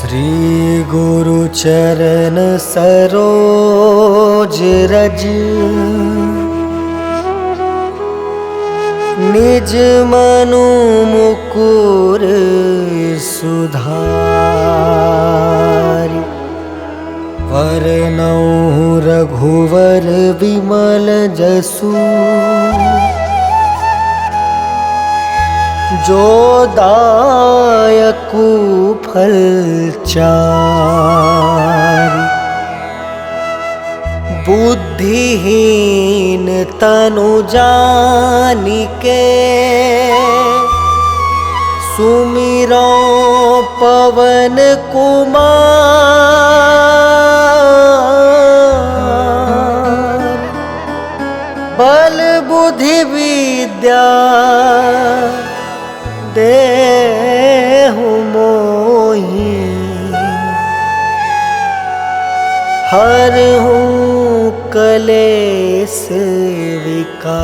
श्री गुरु चरण सरोज रज निज मनु मुकुर सुधारि वरनौ रघुवर विमल जसु जो दायकु फल चारि बुद्धिहीन तनु जानिके सुमिरो पवन कुमार बल बुद्धि विद्या देहु मोहि हरहु कलेश विकार।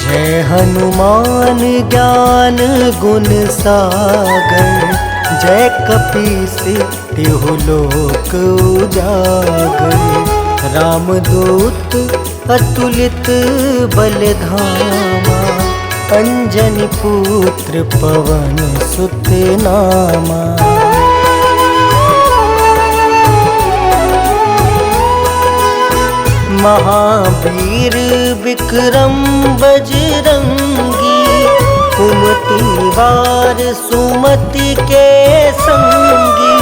जय हनुमान ज्ञान गुण सागर जय कपीस तिहु लोक उजागर। रामदूत अतुलित बलधामा अंजनी पुत्र पवन सुत नामा। महावीर विक्रम बजरंगी कुमति वार सुमति के संगी।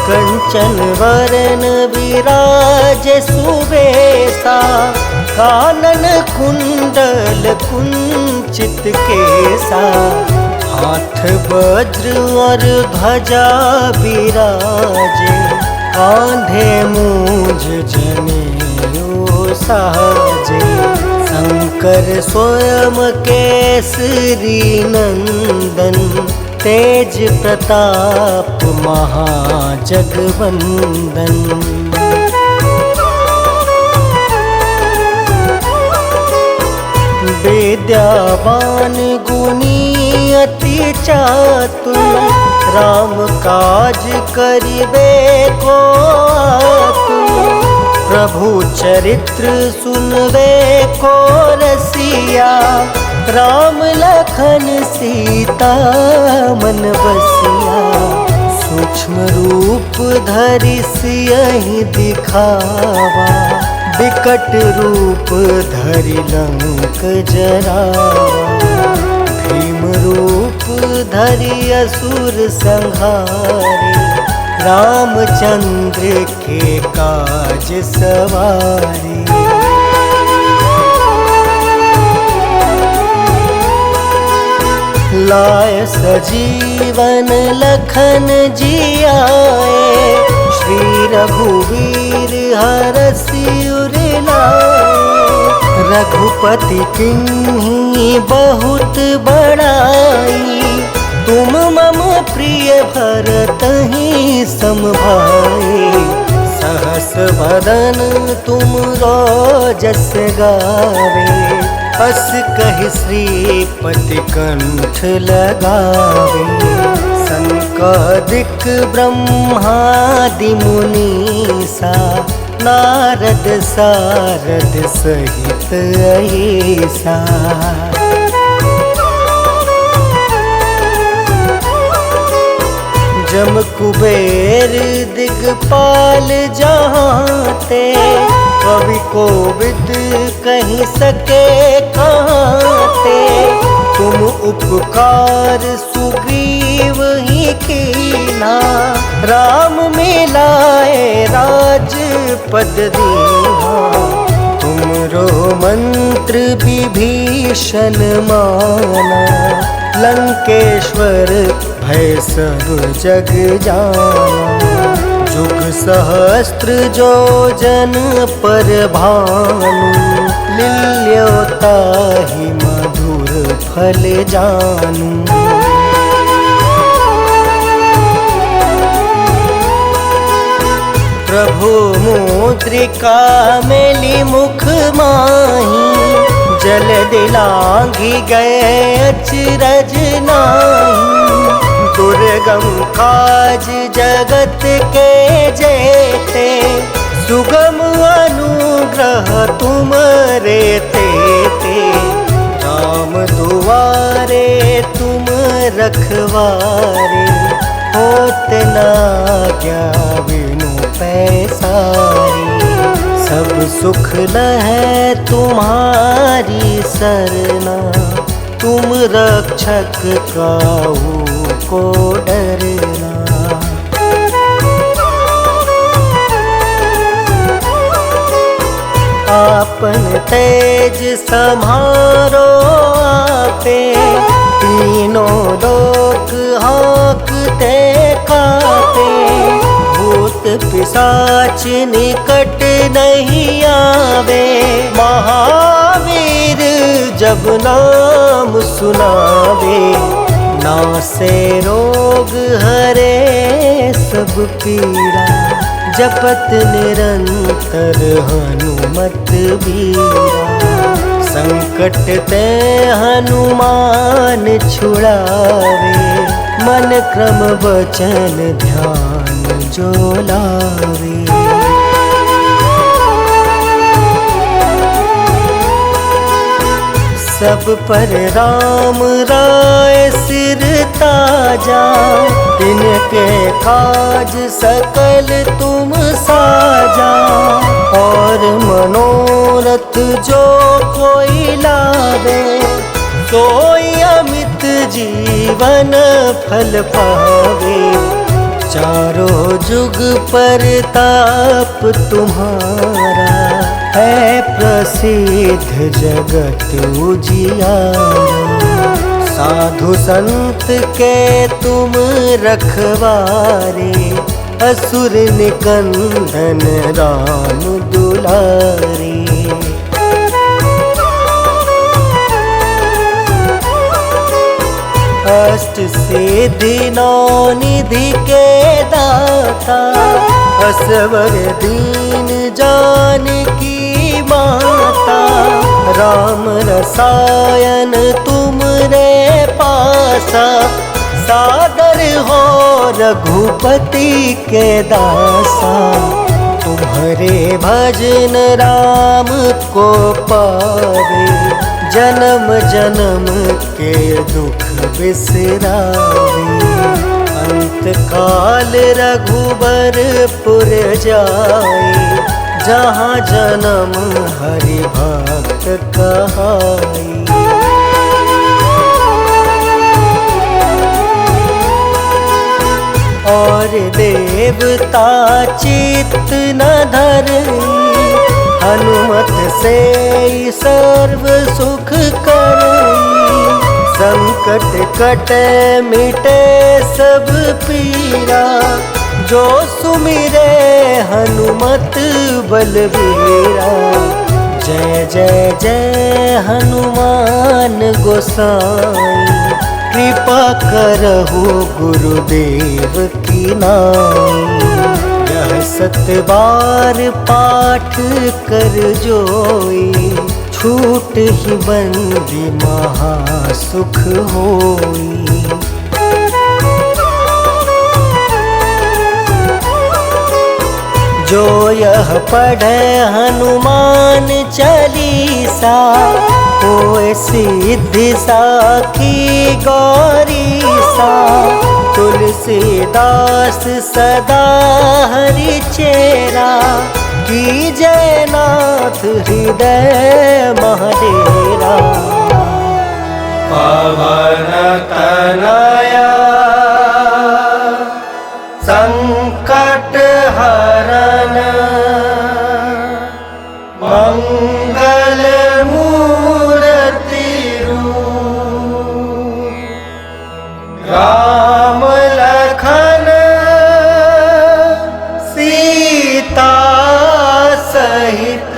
कंचन वरन विराज सुबेसा कानन कुंडल कुंचित केसा। हाथ वज्र और ध्वजा विराजे कांधे मूंज जनेऊ साजे। शंकर स्वयं केसरी नंदन तेज प्रताप महाजगवंदन। विद्यावान गुणी अति चातुर राम काज करिबे को आतुर। प्रभु चरित्र सुनबे को रसिया राम लखन सीता मन बसिया। सूक्ष्म रूप धरि सियहि दिखावा विकट रूप धरि लंक जरावा। भीम रूप धरि असुर संहारे रामचंद्र के काज सवारे। लाय सजीवन लखन जियाए श्री रघुवीर हरषि उर लाए। रघुपति किन्हीं बहुत बड़ाई तुम मम प्रिय भरतहि सम भाई। सहस वदन तुम जस गावे अस कहि श्रीपति कंठ लगावे। सनकादिक ब्रह्मादि मुनीसा नारद सारद सहित अहिसा। जम कुबेर दिगपाल जहाँते कवि कोविद कहीं सके कहाँते। तुम उपकार सुग्रीव ही कीना राम मिलाए राजपद दीना। तुमरो मंत्र विभीषण माना लंकेश्वर भय सब जग जाना। जुग सहस्त्र जो जन पर भानु लील्योताहि मधुर फल जानू। प्रभु मुद्रिका मेली मुख माही, जल दिलांघी गए अचरज नाही। दुर्गम काज जगत के जेते, सुगम अनुग्रह तुम रे तेते। राम दुआरे तुम रखवारे, होत ना क्या बिनु पैसारे। सब सुख लहै तुम्हारी सरना, तुम रक्षक काहू को डरना। आपन तेज सम्हारो आपे, तीनों लोक हाँकते कापे। भूत पिशाच निकट नहीं आवे, महावीर जब नाम सुनावे। नासे रोग हरे सब पीड़ा, जपत निरंतर हनुमत बीरा। संकट ते हनुमान छुड़ावे, मन क्रम वचन ध्यान जो लावे। सब पर राम राय सिर ताजा, तिनके काज सकल तुम साजा। और मनोरथ जो कोई लावे, सोई अमित जीवन फल पावे। चारों जुग परताप तुम्हारा, है प्रसिद्ध जगत उजियारा। साधु संत के तुम रखवारे, असुर निकंदन राम दुलारे। अष्ट सिद्धि नौ निधि के दाता, असवर दीन जानकी माता। राम रसायन तुम रे पासा, सादर हो रघुपति के दासा। तुम्हारे भजन राम को पावे, जन्म जन्म के दुख बिसरावे। अंत काल रघुबरपुर जाए, जहाँ जन्म हरि भक्त कहाई। और देवता चित्त न धरई, हनुमत से सर्व सुख करई। संकट कटे मिटे सब पीरा, जो सुमिरे हनुमत बलबीरा। जय जय जय हनुमान गोसाई, कृपा करहु गुरुदेव की नाई। यह 7 बार पाठ कर जोई, छूट ही बंदी महासुख होई। जो यह पढ़े हनुमान चालीसा, होए सिद्धि साखी गौरीसा। तुलसीदास सदा हरि चेरा, की जयनाथ हृदय महाडेरा। पवन तनया संकट हरन, मंगल मूर्ति रूप। राम लखन सीता सहित,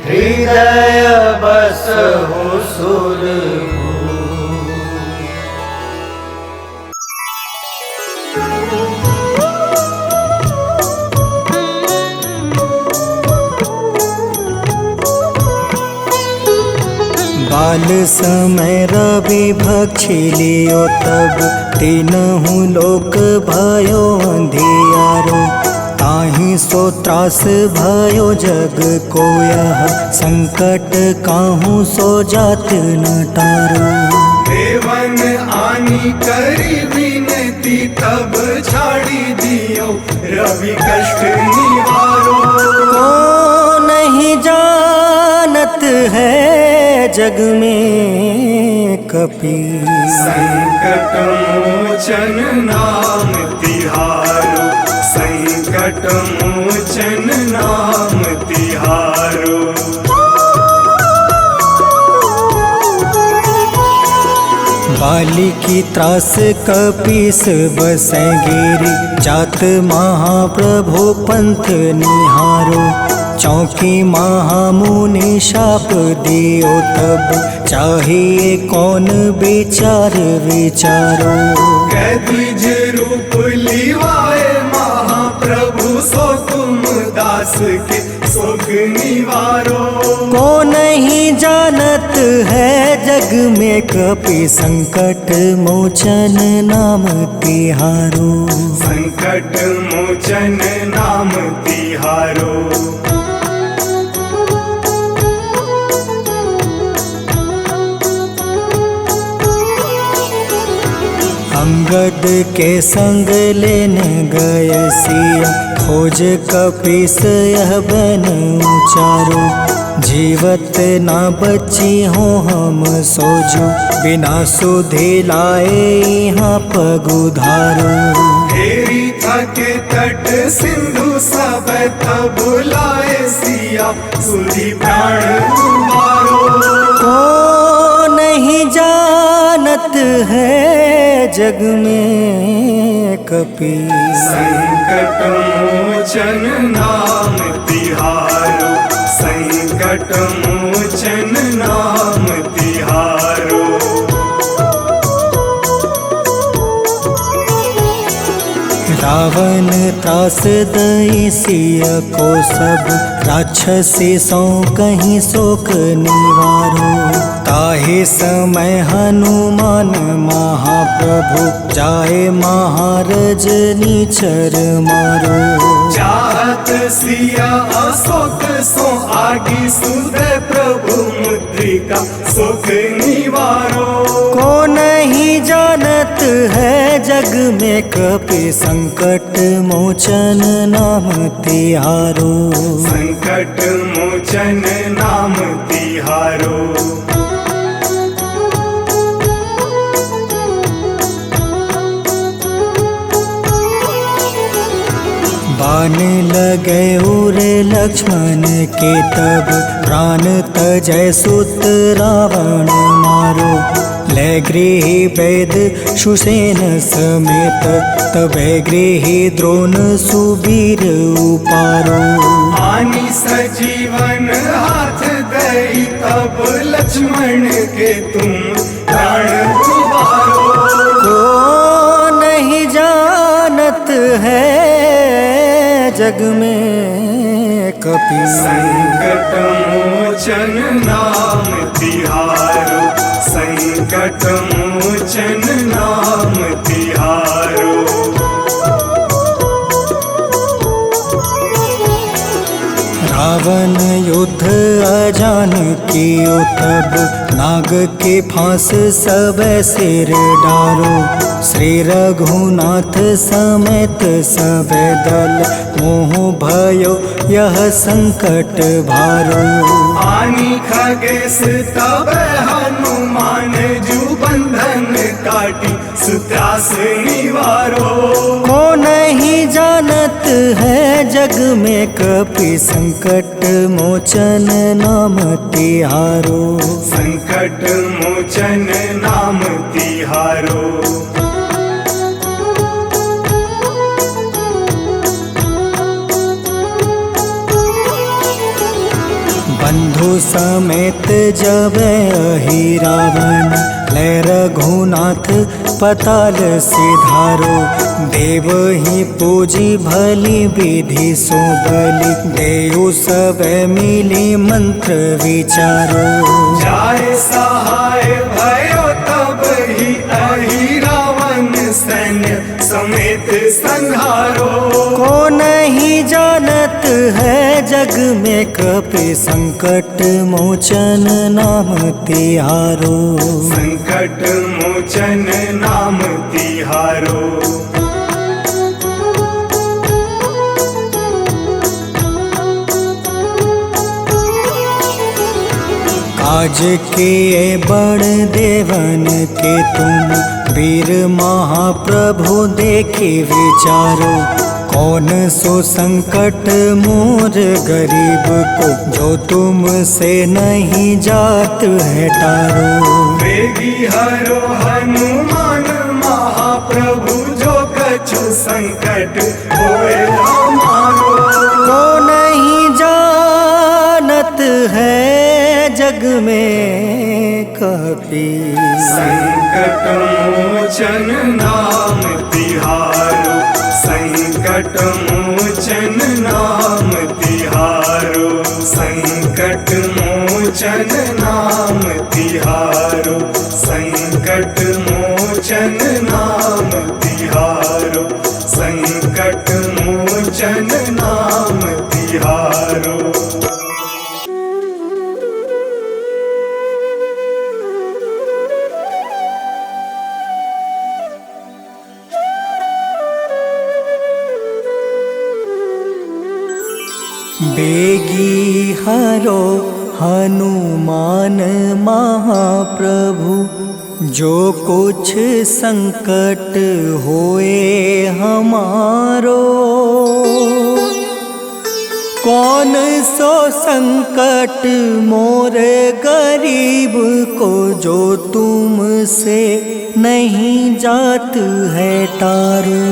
हृदय बसहु सुरभूप। काल समय रवि भक्षी लियो तब तीनहु लोक भयो अंधियारो। ताहि सो त्रास भयो जग को यह संकट काहू सो जात न टारो। देवन आनी करी विनती तब छाड़ी दियो रवि कष्ट निवारो। को नहीं जानत है जग में कपि संकट मोचन नाम तिहारो। संकट मोचन नाम तिहारो। बाली की त्रास कपीस बसै गिरी जात महाप्रभु पंथ निहारो। चौकी महामुनि शाप दियो तब चाहिए कौन विचार विचारो। कैद्विज रूप लिवाए महाप्रभु सो तुम दास के शोक निवारो। को नहीं जानत है जग में कपि संकट मोचन नाम तिहारो। संकट मोचन नाम तिहारो। अंगद के संग लेने गए सिया खोज कपीस यह बन उचारो। जीवत ना बची हो हम सोजो बिना सुधि लाए यहाँ पग उधारो। हेरी थके तट सिंधु सब तब लाए सिया सुधि प्राण तुम्हारो। को नहीं जानत है जग में कपि संकट मोचन नाम तिहारो। संकट मोचन नाम तिहारो। रावण त्रास दई सिया को सब राक्षसी सो कहीं शोक निवारो। ताहे समय हनुमान महाप्रभु जाए महारज नीचर मारो। चाहत सिया अशोक सो आगी सुधे प्रभु मुद्रिका शोक निवारो। को नहीं जानत है जग में कपि संकट मोचन नाम तिहारो। संकट मोचन नाम तिहारो। बाण लगे उरे लक्ष्मण के तब प्राण तजय सुत रावण मारो। ले गृह वेद सुसेन समेत तबे गृह द्रोण सुबीर उपारो। आनी सजीवन हाथ दई तब लक्ष्मण के तुम प्राण उबारो। को नहीं जानत है जग में कपि संकट मोचन नाम तिहारो। संकट मोचन नाम तिहारो। रावण युद्ध अजान कियो तब नाग के फांस सब सिर डारो। श्री रघुनाथ समेत सब दल मोह भयो यह संकट भारो। आनी खगेश तब हनुमान जू बंधन काटी सुत्रास निवारो। को नहीं जानत है जग में कपि संकट मोचन नाम तिहारो। संकट मोचन नाम तिहारो। बंधु समेत जब अहि रावण ले रघुनाथ पताल सिधारो। देव ही पूजी भली विधि सो बलि, देव सब मिली मंत्र विचारो। जाय सहाय भयो तब ही अहि रावण सैन्य समेत संहारो। को नहीं जानत है जग में कपि संकट मोचन नाम तिहारो। संकट मोचन नाम तिहारो। काज किए बड़ देवन के तुम, वीर महाप्रभु देखे विचारो। कौन सो संकट मोर गरीब को, जो तुमसे नहीं जात है टारो। वेगी हरो हनुमान महाप्रभु, जो कछु संकट होए हमारो। को नहीं जानत है जग में कपि, संकट मोचन नाम तिहारो। संकट मोचन नाम तिहारो। संकट मोचन नाम तिहारो। संकट मोचन नाम तिहारो। संकट मोचन नाम तिहारो। बेगी हरो हनुमान महाप्रभु, जो कुछ संकट होए हमारो। कौन सो संकट मोर गरीब को, जो तुमसे नहीं जात है टारो।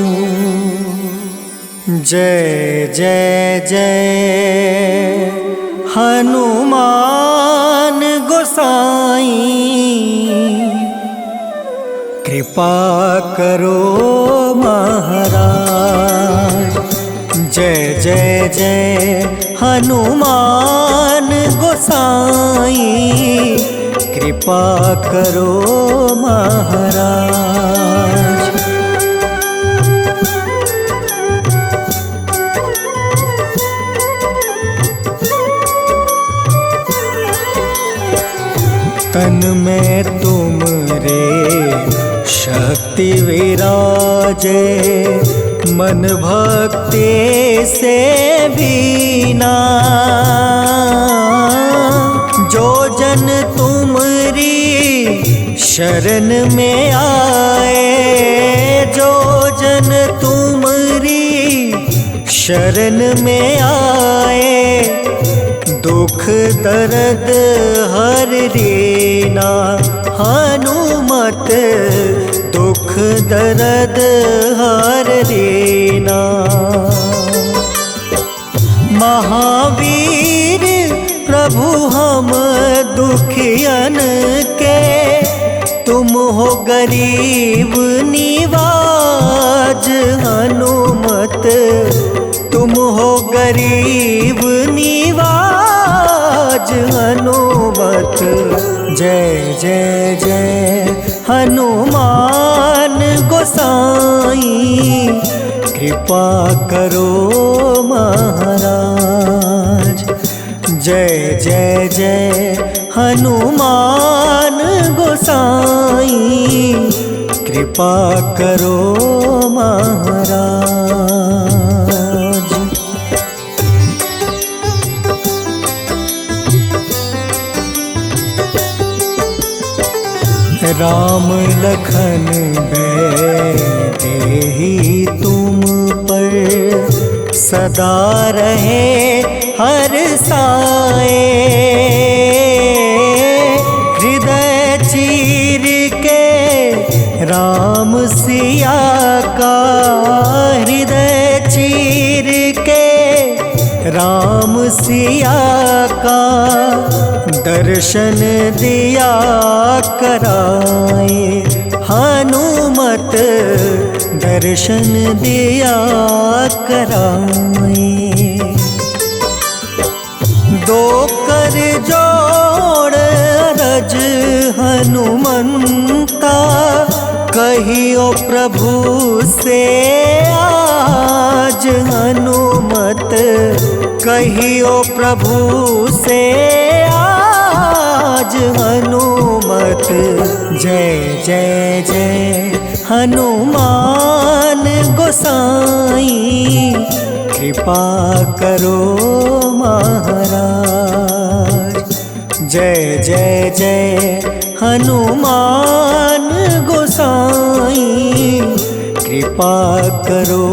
जय जय जय हनुमान गोसाई, कृपा करो महाराज। जय जय जय हनुमान गोसाई, कृपा करो महाराज। तन में तुम रे शक्ति विराजे, मन भक्ति से बीना। जो जन तुमरी शरण में आए, जो जन तुमरी शरण में आए, दुख दर्द हर रीना। हनुमत दुख दर्द हर रीना। महावीर प्रभु हम दुखियन के, तुम हो गरीब निवाज। हनुमत तुम हो गरीब निवाज। हनुमत जय जय जय हनुमान गोसाई, कृपा करो महाराज। जय जय जय हनुमान गोसाई, कृपा करो महाराज। राम लखन देहि तुम पर, सदा रहे हर साए। हृदय चीर के राम सिया का, हृदय चीर के राम सिया का, दर्शन दिया कराए। हनुमत दर्शन दिया कराए। दो कर जोड़ अरज हनुमंता, कहियो प्रभु से आज हनुमत, कहियो प्रभु से आज हनुमत। जय जय जय हनुमान गोसाई, कृपा करो महाराज। जय जय जय हनुमान गोसाई, कृपा करो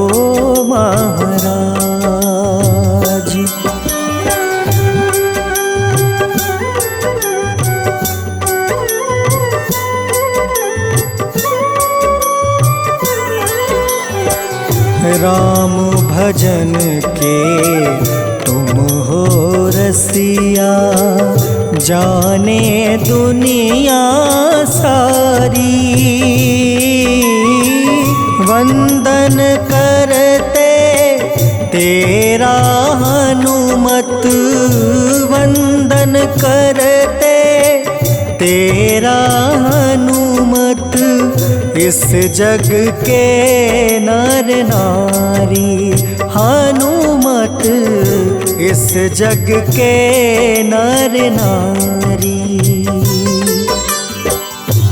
महाराज। राम भजन के तुम हो रसिया, जाने दुनिया सारी। वंदन करते तेरा हनुमत, वंदन करते तेरा हनुमत। इस जग के नर नारी हनुमत, इस जग के नर नारी।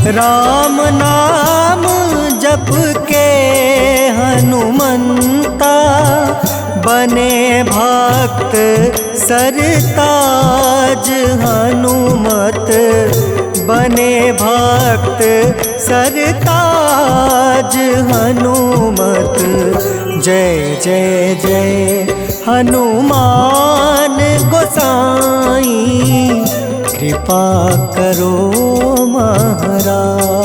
राम नाम जप के हनुमंता, बने भक्त सरताज हनुमत, बने भक्त सरताज हनुमत। जय जय जय हनुमान गोसाई, कृपा करो महाराज।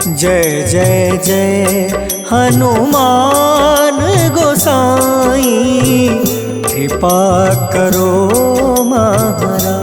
जय जय जय हनुमान गोसाई, कृपा करो महाराज।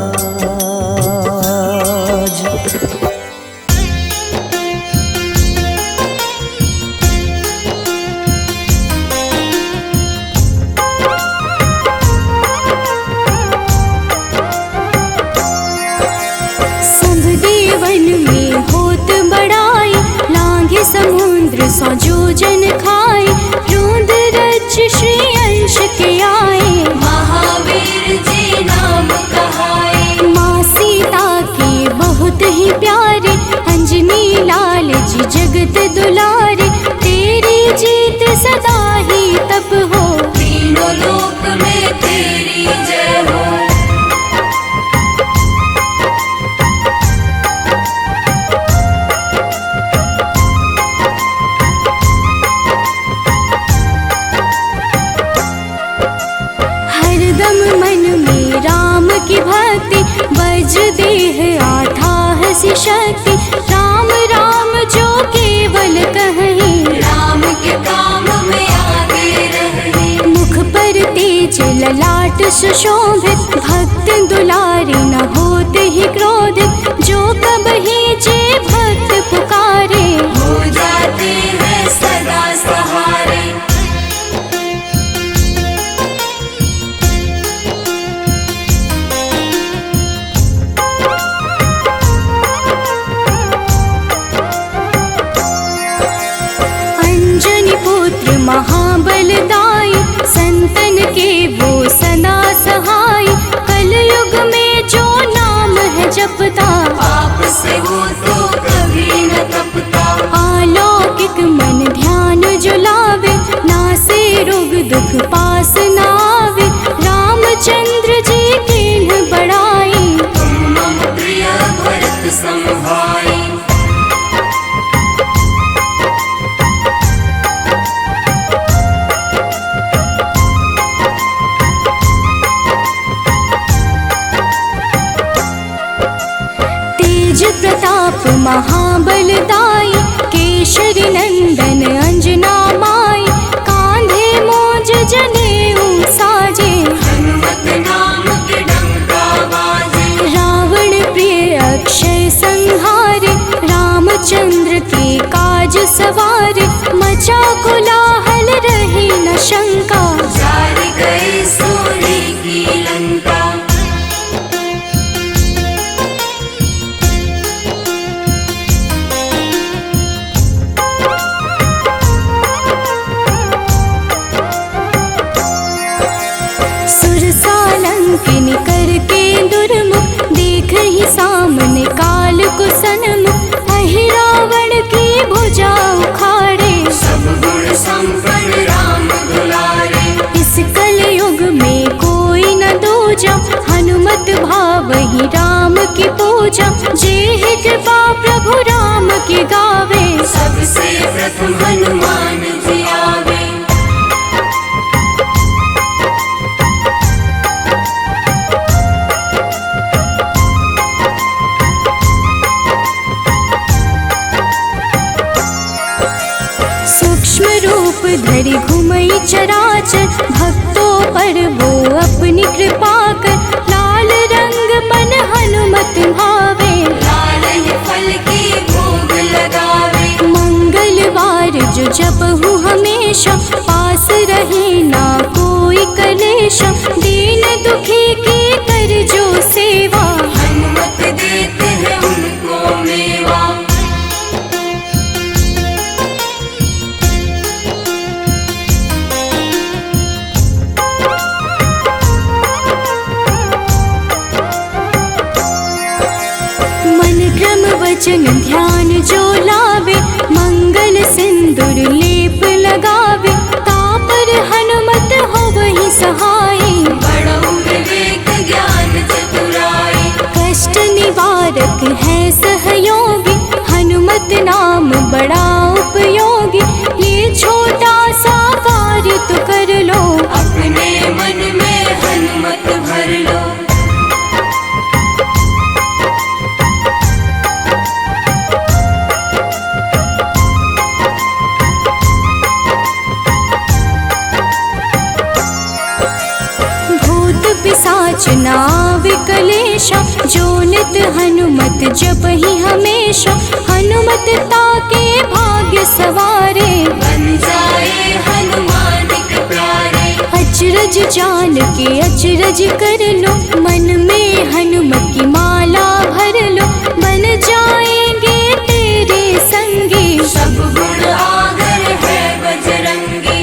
समुद्र सौ जोजन खाए, रोंद रच श्री अंश के आए। महावीर जी नाम कहाए, माँ सीता के बहुत ही प्यारे, अंजनी लाल जी जगत दुलारे। तेरी जीत सदा ही तब हो, तीनों लोक में तेरी जय हो। की भक्ति वज्र देह आठाह सी शक्ति, राम राम जो केवल कहीं, राम के काम में आगे रहे। मुख पर तेज ललाट सुशोभित, भक्त दुलारे न होते ही क्रोधित। जो कबहि जे भक्त पुकारे, हो जाते हैं सदा सहारे। महाबलदाई, संतन के वो सदा सहाय। कलयुग में जो नाम है जपता, पाप से वो तो कभी न तपता। अलौकिक मन ध्यान जो लावे, नासे रोग दुख पास न आवे। रामचंद्र जी किन्ह बड़ाई, तुम मम प्रिय भरत सम भाई। प्रताप महाबलदाई, केशरी नंदन अंजना माई। कांधे मोज जनेऊ मन राम दुलारे। इस कलयुग में कोई न दूजा, हनुमत भाव ही राम की पूजा। जे है कृपा प्रभु राम की गावे, सबसे प्रथम हनुमान जी आवे। सूक्ष्म रूप धरि घुमई चराचर, भक्तों पर वो अपनी कृपा कर। लाल रंग मन हनुमत भावे, लाल ही फल की भोग लगावे। मंगलवार जो जपहु हमेशा, पास रहे ना कोई कलेशा। दीन दुखी की कर जो सेवा, हनुमत देते हैं उनको मेवा। वचन ध्यान जो लावे, मंगल सिंदूर लेप लगावे। तापर हनुमत हो वही सहाय, बड़ो विवेक ज्ञान चतुराई। कष्ट निवारक है सहयोगी, हनुमत नाम बड़ा उपयोगी। ये छोटा सा कार्य तो कर लो, अपने मन में हनुमत भर लो। पिशाच नाव कलेशा, जो नित हनुमत जप ही हमेशा। हनुमत ताके भाग्य सवारे, बन जाए हनुमान के प्यारे। अचरज जान के अचरज कर लो, मन में हनुमत की माला भर लो। बन जाएंगे तेरे संगी, सब गुण आगर है बजरंगी।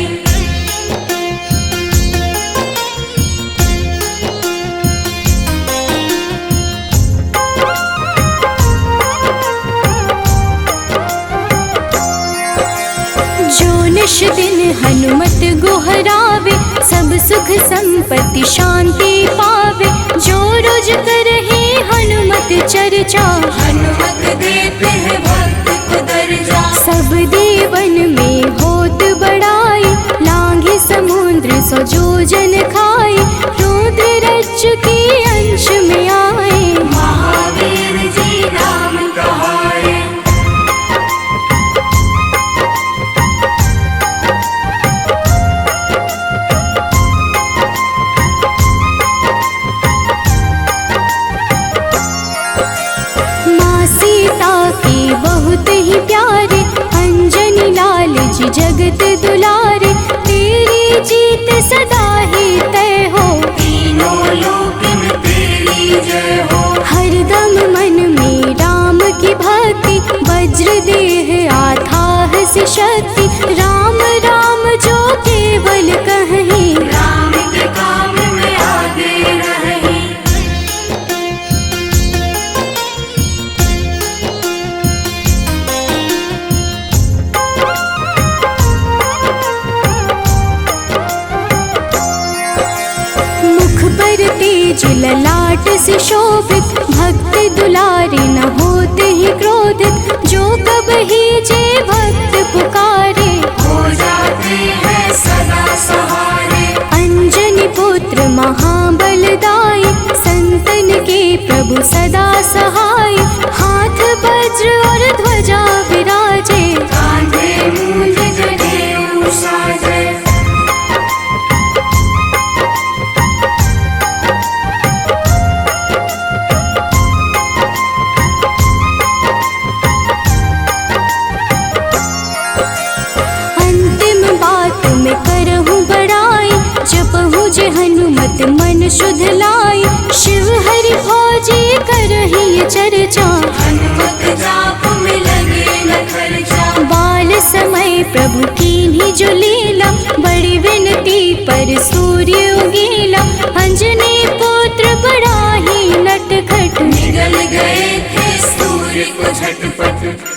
निश दिन हनुमत गोहरावे, सब सुख संपत्ति शांति पावे। जो रोज करहे हनुमत चर्चा, हनुमत देते हैं भक्त को दर्जा। सब देवन में होत बड़ाई, लांघे समुद्र सौ जोजन खाए। रुद्र रज के अंश में आए, महावीर जी राम कहाए। बहुत ही प्यारे, अंजनी लाल जी जगत दुलारे। तेरी जीत सदा ही तय हो, तीनों लोक में तेरी जय हो। हरदम मन में राम की भक्ति, वज्र देह आथाह से शक्ति। राम राम जो केवल कहीं, राम के काम में आगे रहे। तेज ललाट से शोभित, भक्त दुलारे न होते ही क्रोधित। जो कब ही जे भक्त पुकारे, हो जाते हैं सदा सहारे। अंजनी पुत्र महाबलदाई, संतन के प्रभु सदा सहाय। हाथ वज्र और ध्वजा विराजे, कांधे मूंज जनेऊ साजे। हनुमत मन शुद्ध लाई, शिव हरि भोजे करहि चर्चा। हनुमत जाप में लगे न खर्चा, बाल समय प्रभु कीन्ही जो लीला। बड़ी विनती पर सूर्य उगेला, अंजनी पुत्र बड़ा ही नटखट। निगल गए थे सूर्य को झटपट।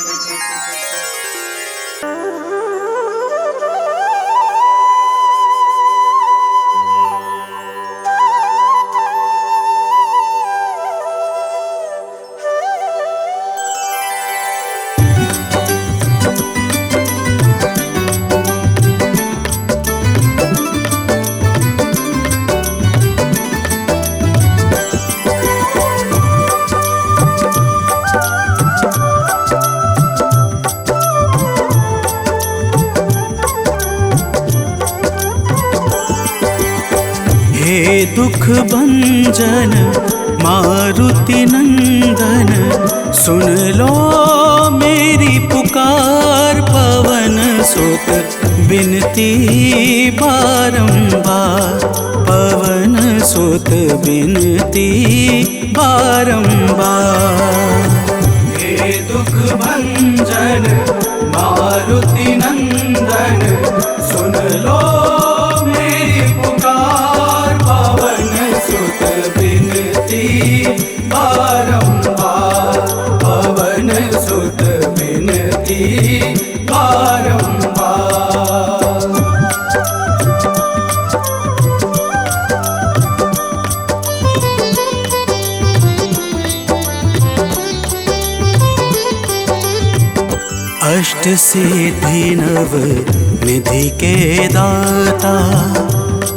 हे दुख भंजन मारुति नंदन, सुन लो मेरी पुकार। पवन सुत बिनती बारंबार, पवन सुत बिनती बारंबार। हे दुख भंजन मारुति नंदन, सुन लो मेरी पुकार। पवन सुत बिनती बारंबार, पवन सुत बिनती बारंबार। अष्ट सिद्धि नव निधि के दाता,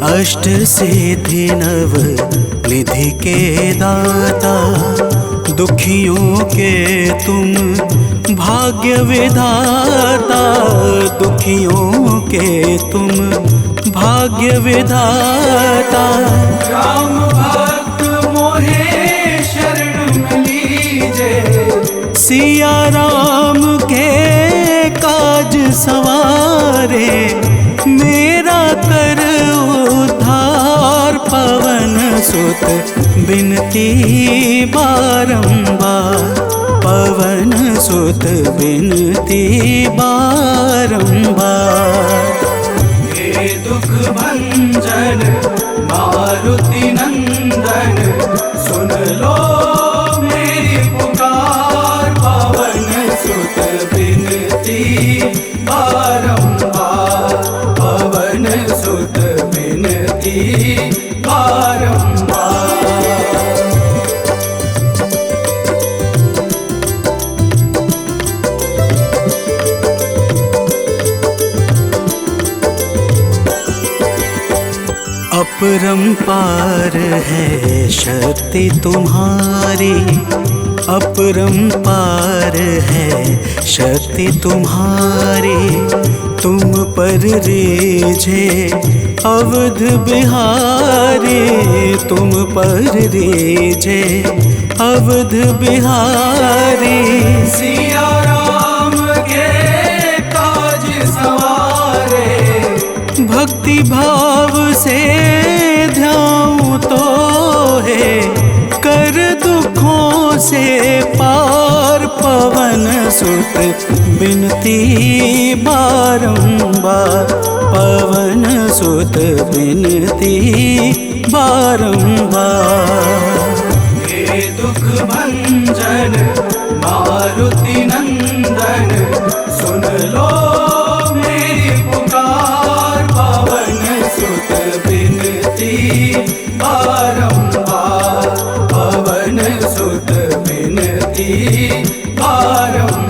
अष्ट सिद्धि नव निधि के दाता। दुखियों के तुम भाग्य विधाता, दुखियों के तुम भाग्य विधाता। राम भक्त मोहे शरण लीजे, सिया राम के काज सवारे। मेरा कर उद्धार, पवन सुत बिनती बारंबार, पवन सुत बिनती बारंबार। हे दुख भंजन मारुति नंदन, सुन लो मेरी पुकार। पवन सुत बिनती बारंबार, पवन सुत बिनती बारंबार। अपरंपार है शक्ति तुम्हारी, अपरंपार है शक्ति तुम्हारी। तुम पर रीझे अवध बिहारी, तुम पर रीझे अवध बिहारी। सिया राम के काज सवारे, भक्ति भाव से ध्याऊं तो है कर दुखों से पार। पवन सुत बिनती बारंबार, पवन सुत बिनती बारंबार। हे दुख भंजन मारुति नंदन, सुन लो मेरी पुकार। पवन सुत बिनती बारंबार, पवन सुत बिनती बारंबार।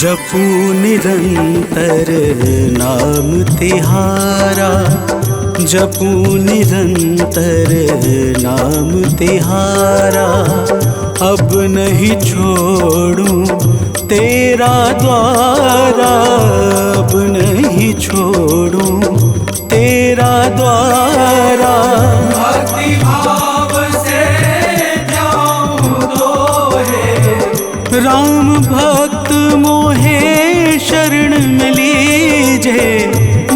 जपू निरंतर नाम तिहारा, जपू निरंतर नाम तिहारा। अब नहीं छोड़ूं तेरा द्वारा, अब नहीं छोड़ूं तेरा द्वारा। भक्ति भाव से जाऊं तो है राम भक्त मोहे शरण में लीजे।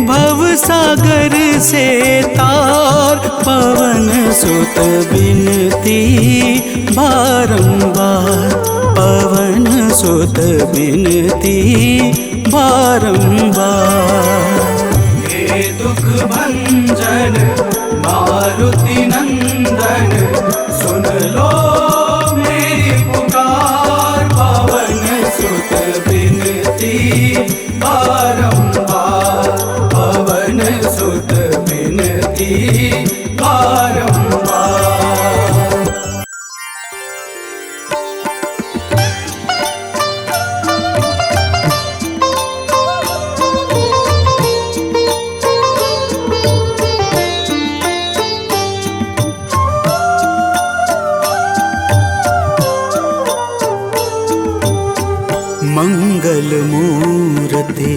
भव सागर से तार, पवन सुत बिनती बारंबार, पवन सुत बिनती बारंबार। हे दुख भंजन मारुति नंदन, सुन लो मेरी पुकार। पवन सुत बिनती बारंबार, पवन सुत बिनती बारंबार। मंगल मूर्ति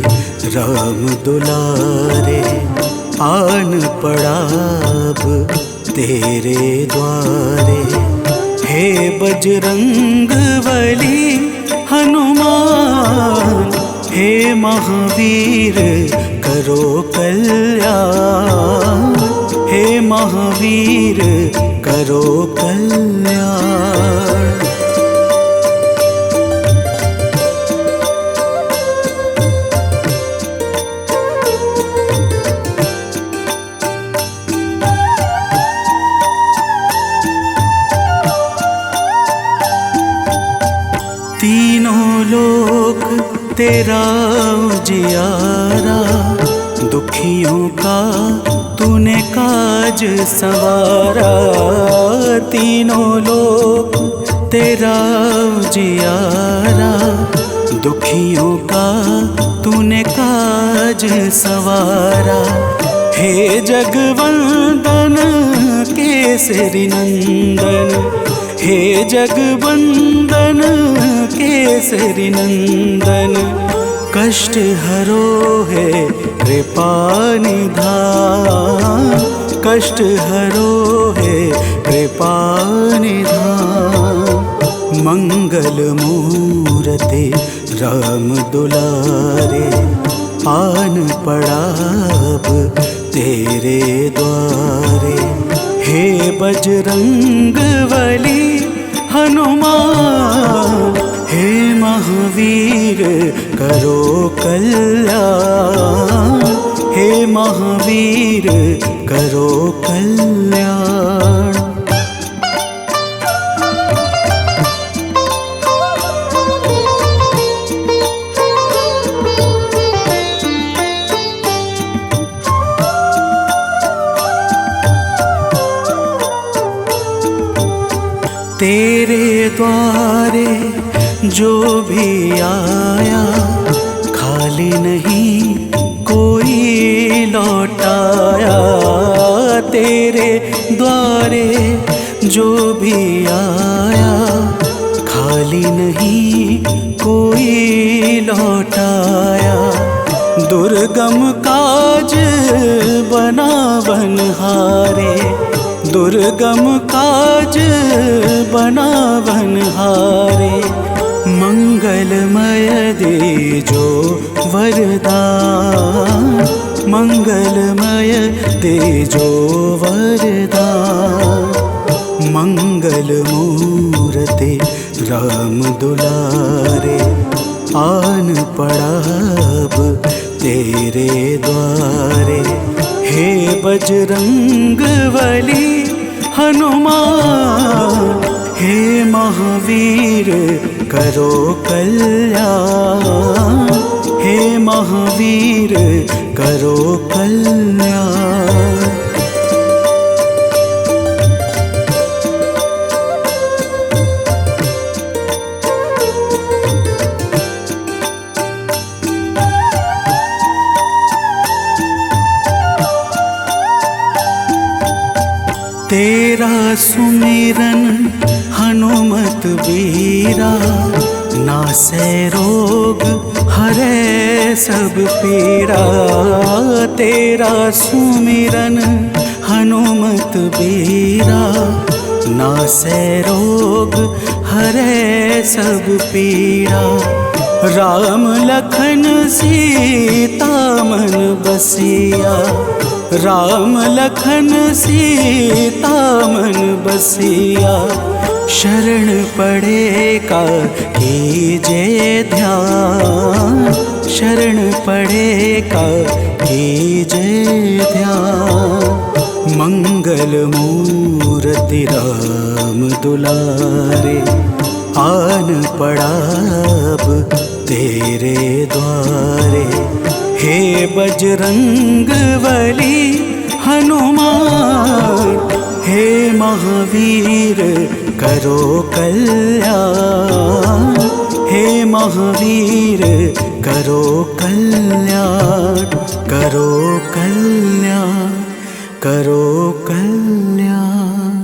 राम दुलारे, आन पड़ा अब तेरे द्वारे। हे बजरंग बली हनुमान, हे महावीर करो कल्याण, हे महावीर करो कल्याण। तीनों लोक तेरा उजियारा, दुखियों का तूने काज सवारा। तीनों लोक तेरा उजियारा, दुखियों का तूने काज सवारा। हे जगवंदन केसरी नंदन, हे जगवंदन केसरी नंदन। कष्ट हरो है कृपा निधान, कष्ट हरो है कृपा निधान। मंगल मूर्ति राम दुलारे, आन पड़ा अब तेरे द्वारे। हे बजरंग बली हनुमान, हे महावीर करो कल्याण, हे महावीर करो कल्याण। तेरे द्वारे जो भी आया, खाली नहीं कोई लौटाया। तेरे द्वारे जो भी आया, खाली नहीं कोई लौटाया। दुर्गम काज बना बनहारे, दुर्गम काज बना बनहारे। मंगलमय दे जो वरदान, मंगलमय दे जो वरदान। मंगल मूर्ति राम दुलारे, आन पड़ा अब तेरे द्वारे। हे बजरंग बली हनुमान, हे महावीर करो कल्याण, हे महावीर करो कल्याण। तेरा सुमिरन हनुमत बीरा, नासै रोग हरै सब पीड़ा। तेरा सुमिरन हनुमत बीरा, नासै रोग हरै सब पीड़ा। राम लखन सीता मन बसिया, राम लखन सीता मन बसिया। शरण पड़े का कीजे ध्यान, शरण पड़े का कीजे ध्यान। मंगल मूर्ति राम दुलारे, आन पड़ा अब तेरे द्वारे। हे बजरंग बली हनुमान, हे महावीर करो कल्याण, हे महावीर करो कल्याण, करो कल्याण, करो कल्याण।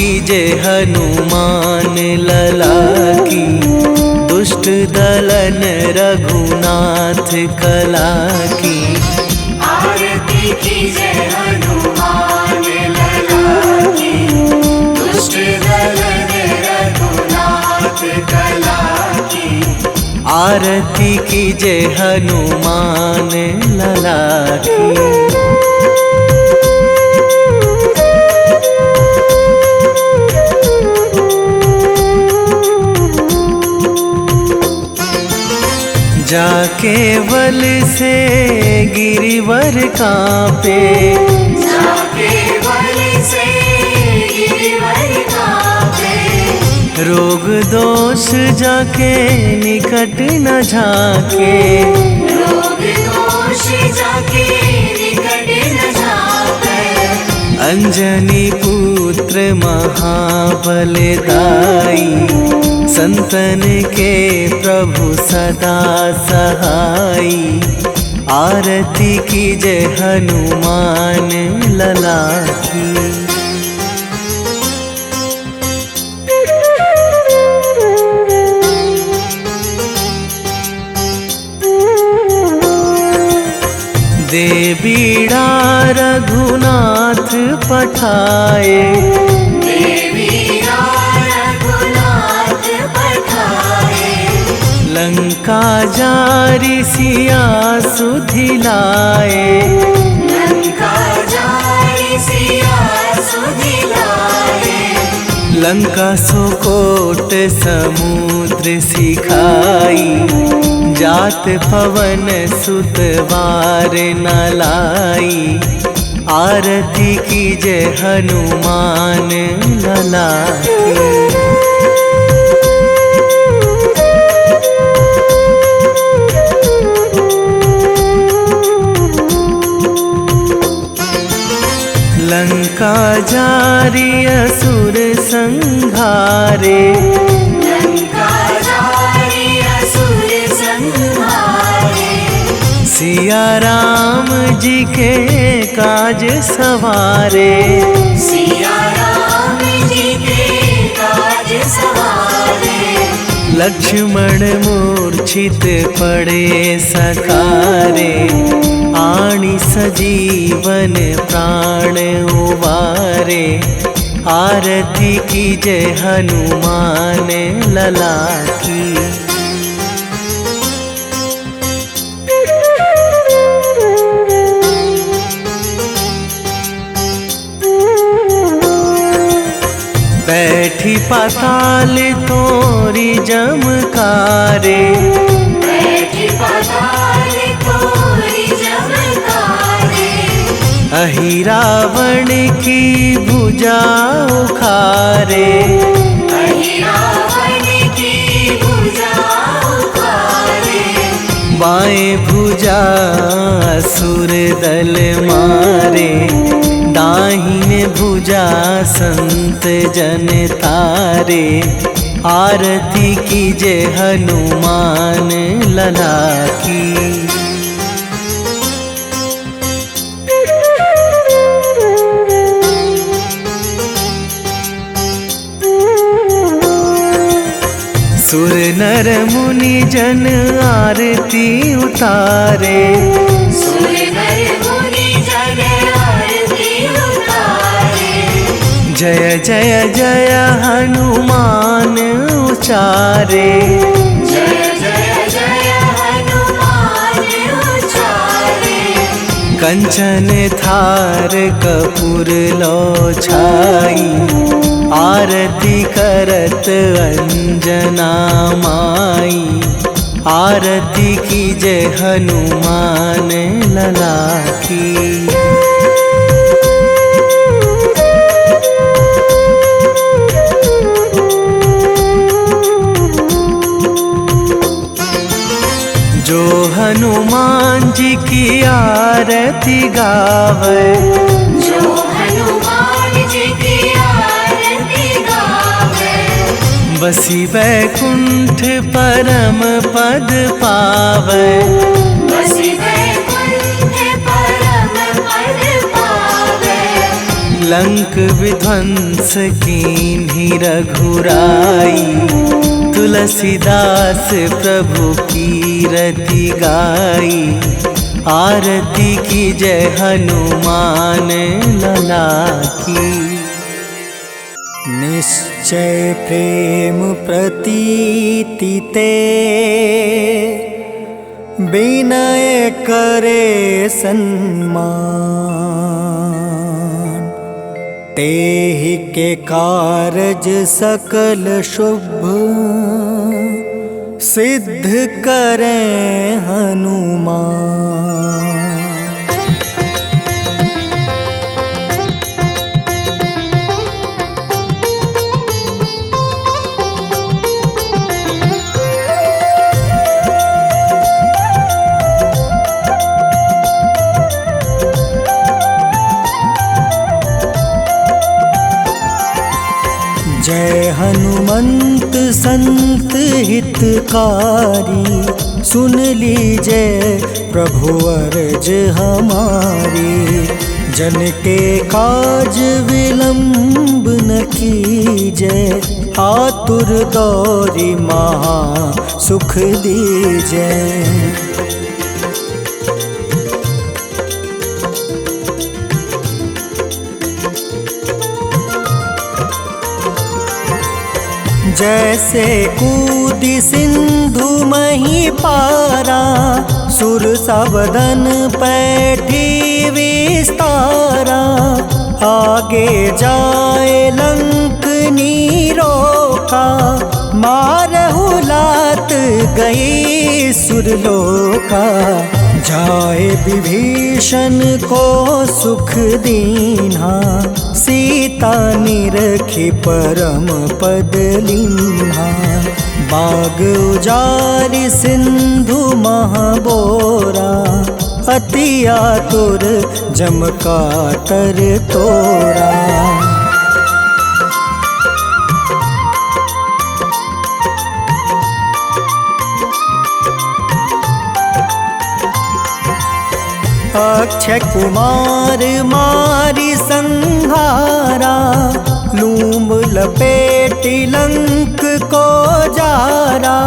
कीजे हनुमान लला की, दुष्ट दलन रघुनाथ कला की। आरती कीजे हनुमान लला की, दुष्ट दलन रघुनाथ कला की। आरती कीजे हनुमान लला की। जाके बल से गिरिवर कांपे, जाके बल से गिरिवर कांपे। रोग दोष जाके निकट न झाके, रोग दोष जाके निकट न झाके। अंजनी पुत्र महाबलदाई, संतन के प्रभु सदा सहाई। आरती कीजे हनुमान लला की। दे बीड़ा रघुनाथ पठाए, लंका जारी सिया सुधिलाए। लंका जारी सिया सुधिलाए। लंका सोकोट समुद्र सिखाई, जात पवन सुत वार न लाई। आरती कीजे हनुमान लला की। लंका जारी असुर संहारे, लंका जारी असुर संहारे। सिया राम जी के काज सवारे, सिया राम जी के काज सवारे। लक्ष्मण मूर्छित पड़े सकारे, आणी सजीवन प्राण उवारे। आरती कीजे हनुमान लला की। बैठी पाताल तोरी जमकारे, बैठी पाताल तोरी जमकारे। अहि रावण की भुजा उखारे, अहि रावण की भुजा उखारे। बाएं भुजा असुर दल मारे, दाहिने भुजा संत जन तारे। आरती कीजे हनुमान लला की। सुर नर मुनि जन आरती उतारे, सुर नर मुनि जन आरती उतारे। जय जय जय हनुमान उचारे, जय जय जय हनुमान उचारे। कंचन थार कपूर लो छाई, आरती करत अंजना माई। आरती कीजे हनुमान लला की। जो हनुमान जी की आरती गावे, जो हनुमान जी की आरती गावे। बसी वैकुंठ परम पद पावे, बसी वैकुंठ परम पद पावे। लंक विध्वंस कीन्ही रघुराई, तुलसीदास प्रभु कीरति गाई। आरती की जय हनुमान लला की। निश्चय प्रेम प्रतीति ते, विनय करे सन्मान। तेहि के कारज सकल शुभ, सिद्ध करें हनुमान। जय हनुमंत संत हितकारी, सुन लीजय प्रभु अर्ज हमारी। जन के काज विलंब न कीजय, आतुर दौरी महा सुख दीजय। जैसे कूदी सिंधु मही पारा, सुर सबदन पैठी विस्तारा। आगे जाए लंक नीरोका, मारहु लात गई सुरलोका। जाए विभीषण को सुख दीन्हा, सीता निरखी परम पद लीन्हा। बाग उजारि सिंधु महाबोरा, अति आतुर जम कातर तोरा। अक्षय कुमार मारी संहारा, लूम लपेटी लंक को जारा।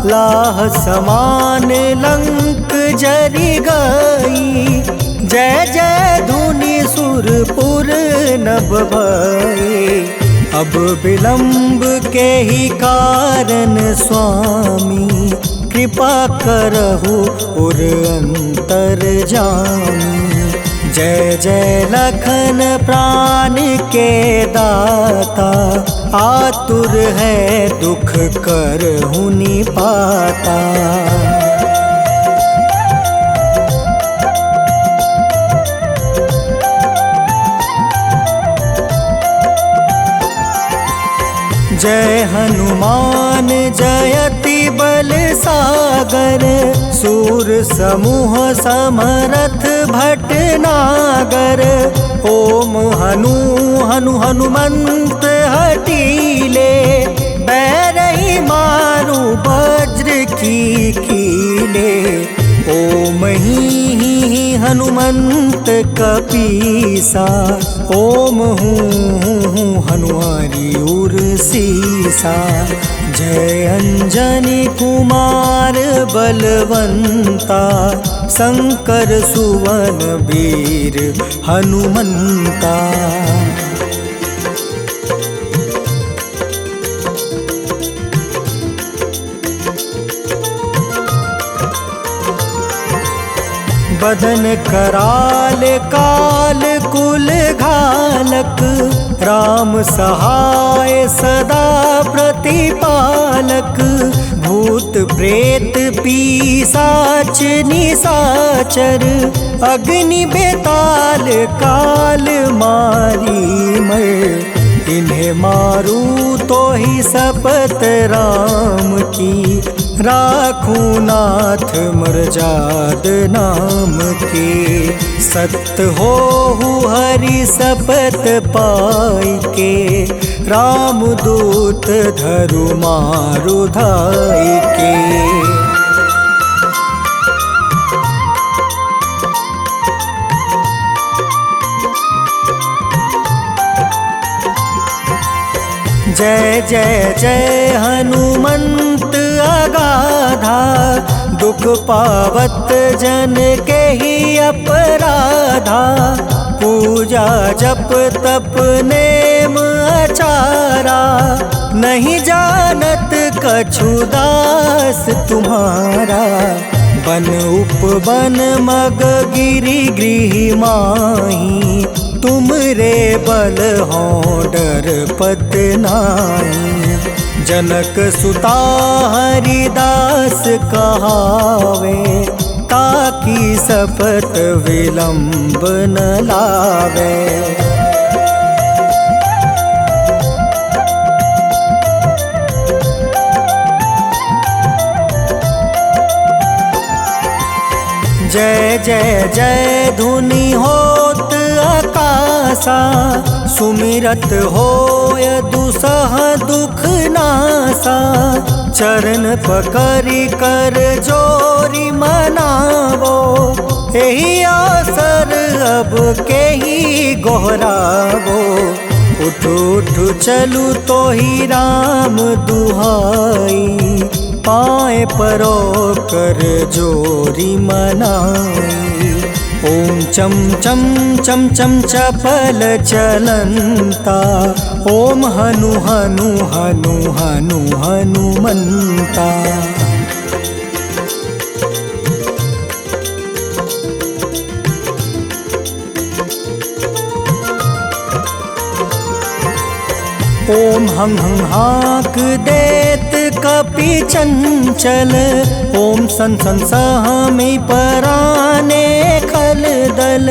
लाह समान लंक जरि गई, जय जय धुनि सुरपुर नभ भई। अब विलंब के ही कारण स्वामी, कृपा करहु उर अंतर जामी। जय जय लखन प्राण के दाता, आतुर है दुख करहु निपाता। जय हनुमान जयति बल सागर, सूर समूह समरथ भटनागर। ओम हनु हनु हनुमंत हटीले, बैरही मारू वज्र की कीले। ओम ही हनुमंत कपीसा, ओम हूँ हनुमारी उर सीसा। जय अंजनी कुमार बलवंता, शंकर सुवन वीर हनुमंता। बदन कराल काल कुल घालक, राम सहाय सदा प्रतिपालक। भूत प्रेत पिशाच निशाचर, अग्नि बेताल काल मारी मर। इन्हें मारू तो ही शपथ राम की, राखूं नाथ मर्जाद नाम की। सत्य हो हरि शपथ पाई के, राम दूत धरु मारु धाई के। जय जय हनुमंत अगाधा, दुख पावत जन के ही अपराधा। पूजा जप तप नेम आचारा, नहीं जानत कछु दास तुम्हारा। बन उपवन मग गिरि गृह माही, तुम रे बल हो डर पत नाई। जनक सुता हरिदास कहावे, ताकि सपत विलंब न लावे। जय जय जय धुनि होत आकाशा, सुमिरत होय दुसह दुख नासा। चरण पकड़ि कर जोरी मनावो, एही आसर अब के ही गोहरावो। उठ उठ चलू तो ही राम दुहाई, पाए परो कर जोरी मनाई। ओम चम चम चम चम चपल चलंता, ओम हनु हनु हनु हनु हनुमंता। ओम हं हं हाक देत कपि चंचल, ओम सन सन सहमी पराने खल दल।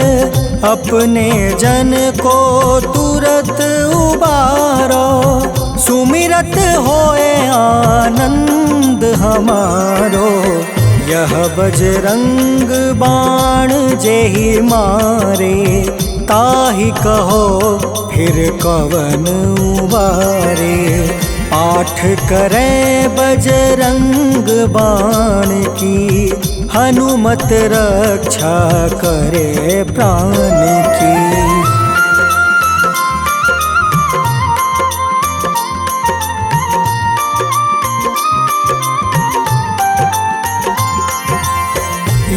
अपने जन को तुरत उबारो, सुमिरत होए आनंद हमारो। यह बजरंग बाण जेहि मारे, ताहि कहो फिर कवन उबारे। पाठ करें बजरंग बाण की, हनुमत रक्षा करे प्राण की।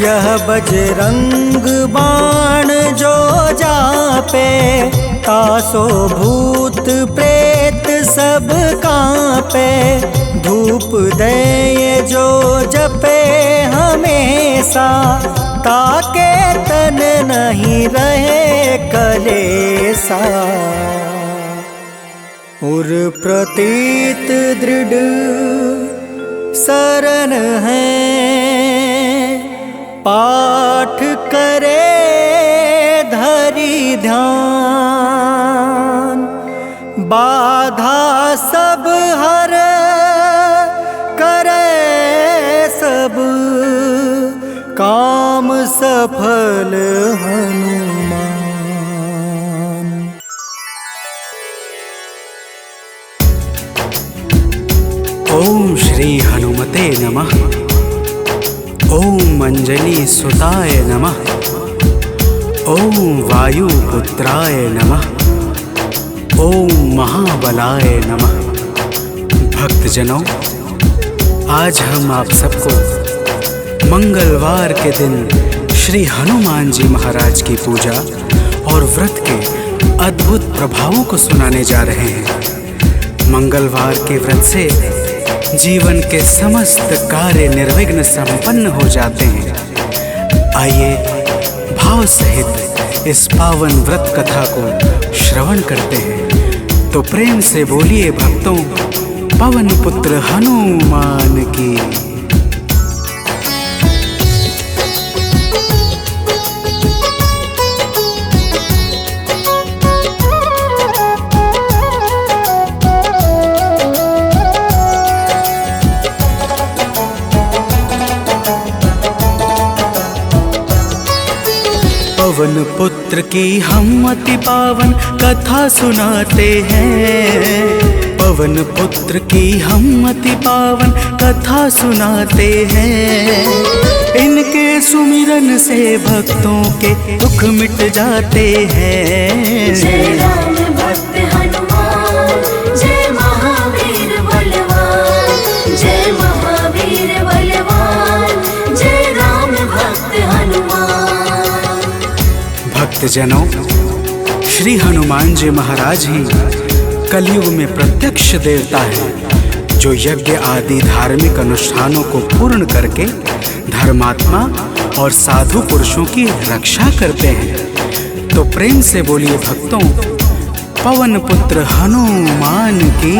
यह बजरंग बाण जो जापे, तासो भूत प्रेत सब कांपे। धूप दे जो जपे हमेशा, ताके तन नहीं रहे कलेसा। उर प्रतीत दृढ़ शरण है, पाठ करे धरि ध्यान। बाधा सब हर करे सब, काम सफल हनुमान। ओम श्री हनुमते नमः। ओम अंजलि सुताय नमः। ओम वायुपुत्राय नमः। ओम महाबलाय नमः। भक्तजनों, आज हम आप सबको मंगलवार के दिन श्री हनुमान जी महाराज की पूजा और व्रत के अद्भुत प्रभावों को सुनाने जा रहे हैं। मंगलवार के व्रत से जीवन के समस्त कार्य निर्विघ्न संपन्न हो जाते हैं। आइए भाव सहित इस पावन व्रत कथा को श्रवण करते हैं। तो प्रेम से बोलिए भक्तों, पवन पुत्र हनुमान की। पवन पुत्र की हम अति पावन कथा सुनाते हैं। पवन पुत्र की हम अति पावन कथा सुनाते हैं। इनके सुमिरन से भक्तों के दुख मिट जाते हैं। जय राम भक्त हनुमान, जय महावीर भक्तजनों, श्री हनुमान जी महाराज ही कलयुग में प्रत्यक्ष देवता है, जो यज्ञ आदि धार्मिक अनुष्ठानों को पूर्ण करके धर्मात्मा और साधु पुरुषों की रक्षा करते हैं। तो प्रेम से बोलिए भक्तों, पवन पुत्र हनुमान की।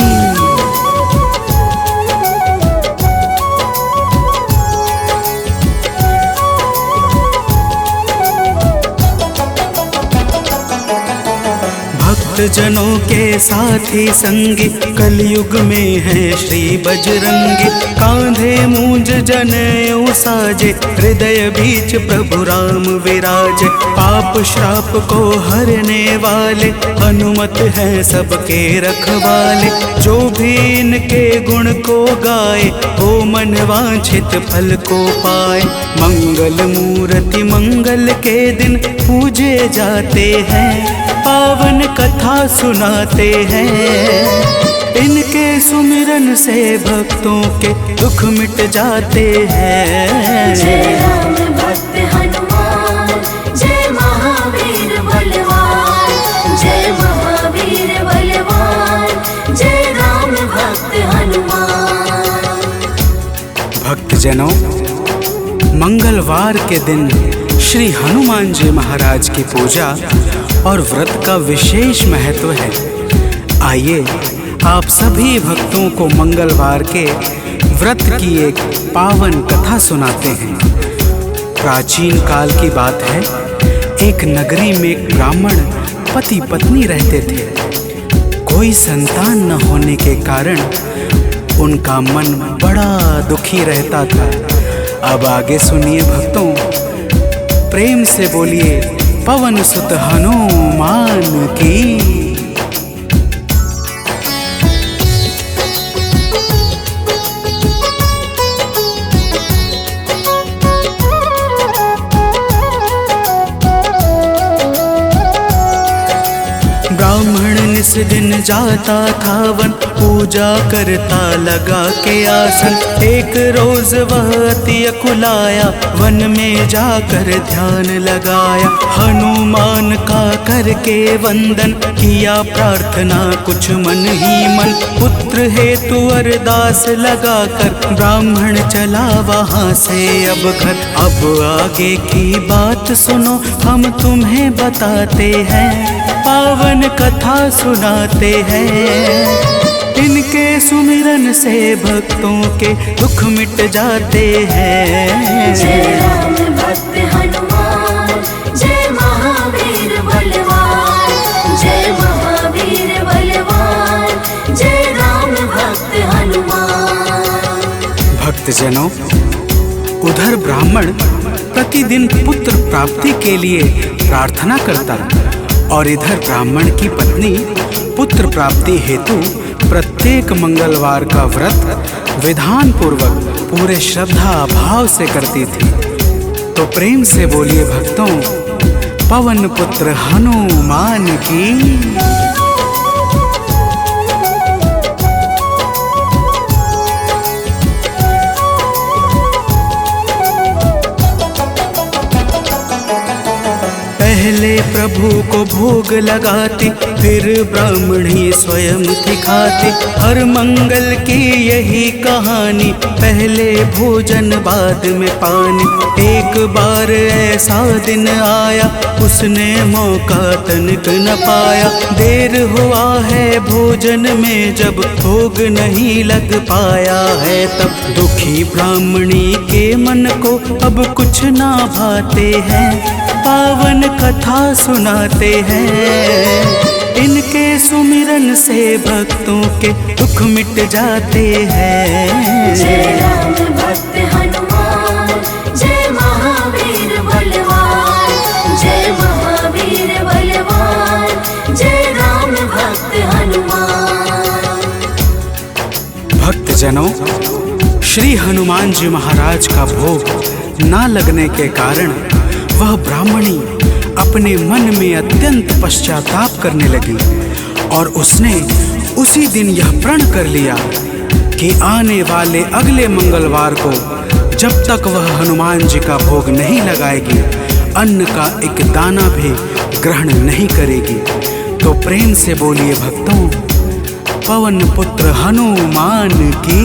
भक्तजनों के साथी संगी कलयुग में है श्री बजरंगी। कांधे मूंज जनेऊ साजे, हृदय बीच प्रभु राम विराजे। पाप श्राप को हरने वाले, हनुमत है सबके रखवाले। जो भी इनके गुण को गाए, वो मन वांछित फल को पाए। मंगल मूर्ति मंगल के दिन पूजे जाते हैं, पावन कथा सुनाते हैं। इनके सुमिरन से भक्तों के दुख मिट जाते हैं। जय राम भक्त हनुमान, जय महावीर बलवान, जय महावीर बलवान, जय राम भक्त हनुमान। भक्तजनों, मंगलवार के दिन श्री हनुमान जी महाराज की पूजा और व्रत का विशेष महत्व है। आइए आप सभी भक्तों को मंगलवार के व्रत की एक पावन कथा सुनाते हैं। प्राचीन काल की बात है, एक नगरी में एक ब्राह्मण पति पत्नी रहते थे। कोई संतान न होने के कारण उनका मन बड़ा दुखी रहता था। अब आगे सुनिए भक्तों, प्रेम से बोलिए पवन सुत हनुमान की। ब्राह्मण निस दिन जाता था वन, पूजा करता लगा के आसन। एक रोज वह अति अकुलाया, वन में जाकर ध्यान लगाया। हनुमान का करके वंदन, किया प्रार्थना कुछ मन ही मन। पुत्र हेतु अरदास लगाकर, ब्राह्मण चला वहाँ से अब घर। अब आगे की बात सुनो, हम तुम्हें बताते हैं, पावन कथा सुनाते हैं। इनके सुमिरन से भक्तों के दुख मिट जाते हैं। जय राम भक्त हनुमान, जय महावीर बलवान, जय महावीर बलवान, जय राम भक्त हनुमान। भक्तजनों, उधर ब्राह्मण प्रतिदिन पुत्र प्राप्ति के लिए प्रार्थना करता, और इधर ब्राह्मण की पत्नी पुत्र प्राप्ति हेतु प्रत्येक मंगलवार का व्रत विधान पूर्वक पूरे श्रद्धा भाव से करती थी। तो प्रेम से बोलिए भक्तों, पवन पुत्र हनुमान की। पहले प्रभु को भोग लगाती, फिर ब्राह्मणी स्वयं थी खाती। हर मंगल की यही कहानी, पहले भोजन बाद में पानी। एक बार ऐसा दिन आया, उसने मौका तनिक न पाया। देर हुआ है भोजन में, जब भोग नहीं लग पाया है तब। दुखी ब्राह्मणी के मन को अब कुछ ना भाते हैं, पावन कथा सुनाते हैं। इनके सुमिरन से भक्तों के दुख मिट जाते हैं। जय राम भक्त हनुमान, जय महावीर बलवान, जय महावीर बलवान, जय राम भक्त हनुमान। भक्तजनों, श्री हनुमान जी महाराज का भोग ना लगने के कारण वह ब्राह्मणी अपने मन में अत्यंत पश्चाताप करने लगी, और उसने उसी दिन यह प्रण कर लिया कि आने वाले अगले मंगलवार को जब तक वह हनुमान जी का भोग नहीं लगाएगी, अन्न का एक दाना भी ग्रहण नहीं करेगी तो प्रेम से बोलिए भक्तों, पवन पुत्र हनुमान की।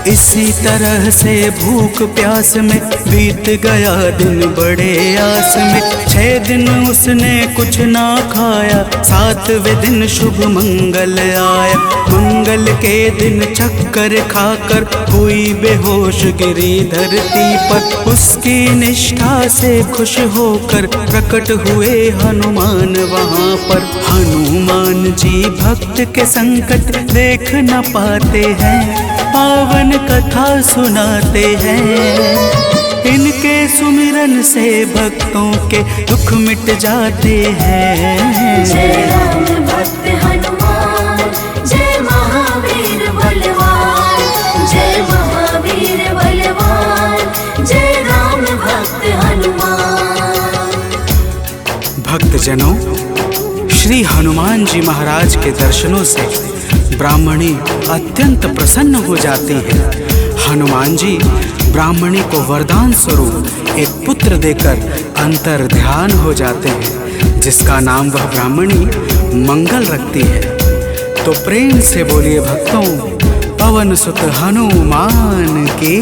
इसी तरह से भूख प्यास में बीत गया दिन बड़े आस में। 6 दिन उसने कुछ ना खाया, 7वें दिन शुभ मंगल आया। मंगल के दिन चक्कर खाकर हुई बेहोश गिरी धरती पर। उसकी निष्ठा से खुश होकर प्रकट हुए हनुमान वहाँ पर। हनुमान जी भक्त के संकट देख न पाते हैं, पावन कथा सुनाते हैं। इनके सुमिरन से भक्तों के दुख मिट जाते हैं। जय राम भक्त हनुमान, जय महावीर बलवान, जय महावीर बलवान, जय राम भक्त हनुमान। भक्तजनों, श्री हनुमान जी महाराज के दर्शनों से ब्राह्मणी अत्यंत प्रसन्न हो जाती है। हनुमान जी ब्राह्मणी को वरदान स्वरूप एक पुत्र देकर अंतर ध्यान हो जाते हैं, जिसका नाम वह ब्राह्मणी मंगल रखती है। तो प्रेम से बोलिए भक्तों, पवन सुत हनुमान की।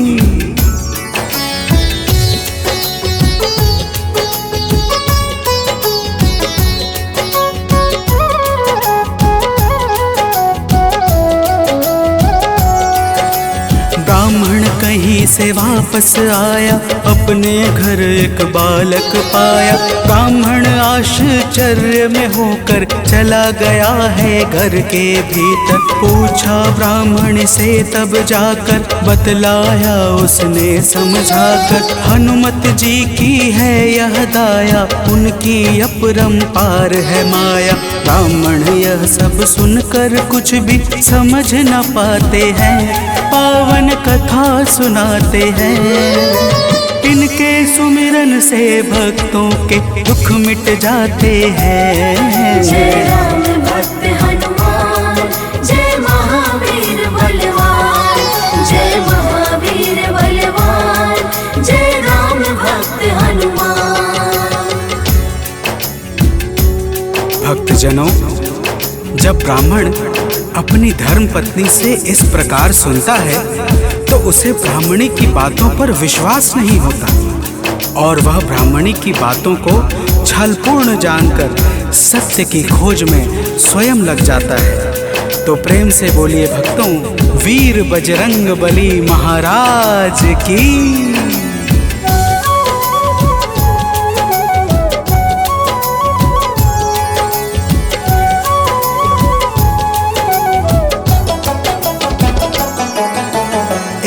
ब्राह्मण कहीं से वापस आया, अपने घर एक बालक पाया। ब्राह्मण आश्चर्य में होकर चला गया है घर के भीतर। पूछा ब्राह्मण से तब जाकर, बतलाया उसने समझाकर। हनुमत जी की है यह दाया, उनकी अपरंपार है माया। ब्राह्मण यह सब सुनकर कुछ भी समझ न पाते हैं, पावन कथा सुनाते हैं। इनके सुमिरन से भक्तों के दुख मिट जाते हैं। जय राम भक्त हनुमान, जय महावीर बलवान, जय महावीर बलवान, जय राम भक्त हनुमान। भक्तजनों, जब ब्राह्मण अपनी धर्म पत्नी से इस प्रकार सुनता है तो उसे ब्राह्मणी की बातों पर विश्वास नहीं होता और वह ब्राह्मणी की बातों को छलपूर्ण जानकर सत्य की खोज में स्वयं लग जाता है। तो प्रेम से बोलिए भक्तों, वीर बजरंग बली महाराज की।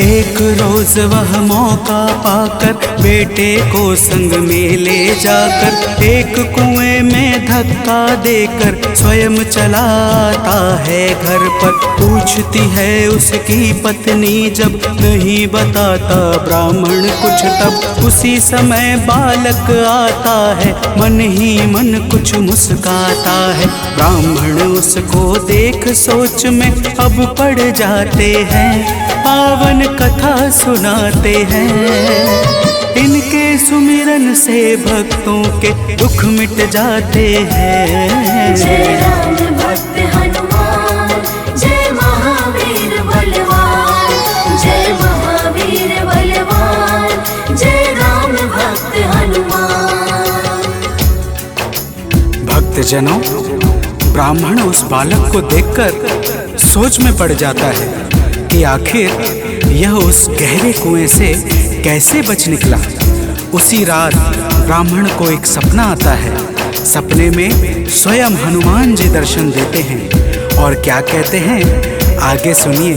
एक रोज वह मौका पाकर बेटे को संग में ले जाकर एक कुएं में धक्का देकर स्वयं चलाता है घर पर। पूछती है उसकी पत्नी जब, नहीं बताता ब्राह्मण कुछ तब। उसी समय बालक आता है, मन ही मन कुछ मुस्काता है। ब्राह्मण उसको देख सोच में अब पड़ जाते हैं, पावन कथा सुनाते हैं। इनके सुमिरन से भक्तों के दुख मिट जाते हैं। जय राम भक्त हनुमान, जय महावीर बलवान, जय महावीर बलवान, जय राम भक्त हनुमान। भक्तजनों, ब्राह्मण उस बालक को देखकर सोच में पड़ जाता है कि आखिर यह उस गहरे कुएं से कैसे बच निकला। उसी रात ब्राह्मण को एक सपना आता है। सपने में स्वयं हनुमान जी दर्शन देते हैं और क्या कहते हैं आगे सुनिए।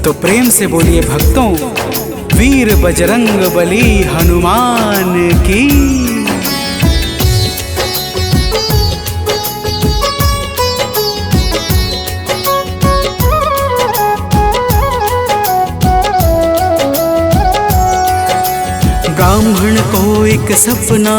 तो प्रेम से बोलिए भक्तों, वीर बजरंग बली हनुमान की। ब्राह्मण को एक एक सपना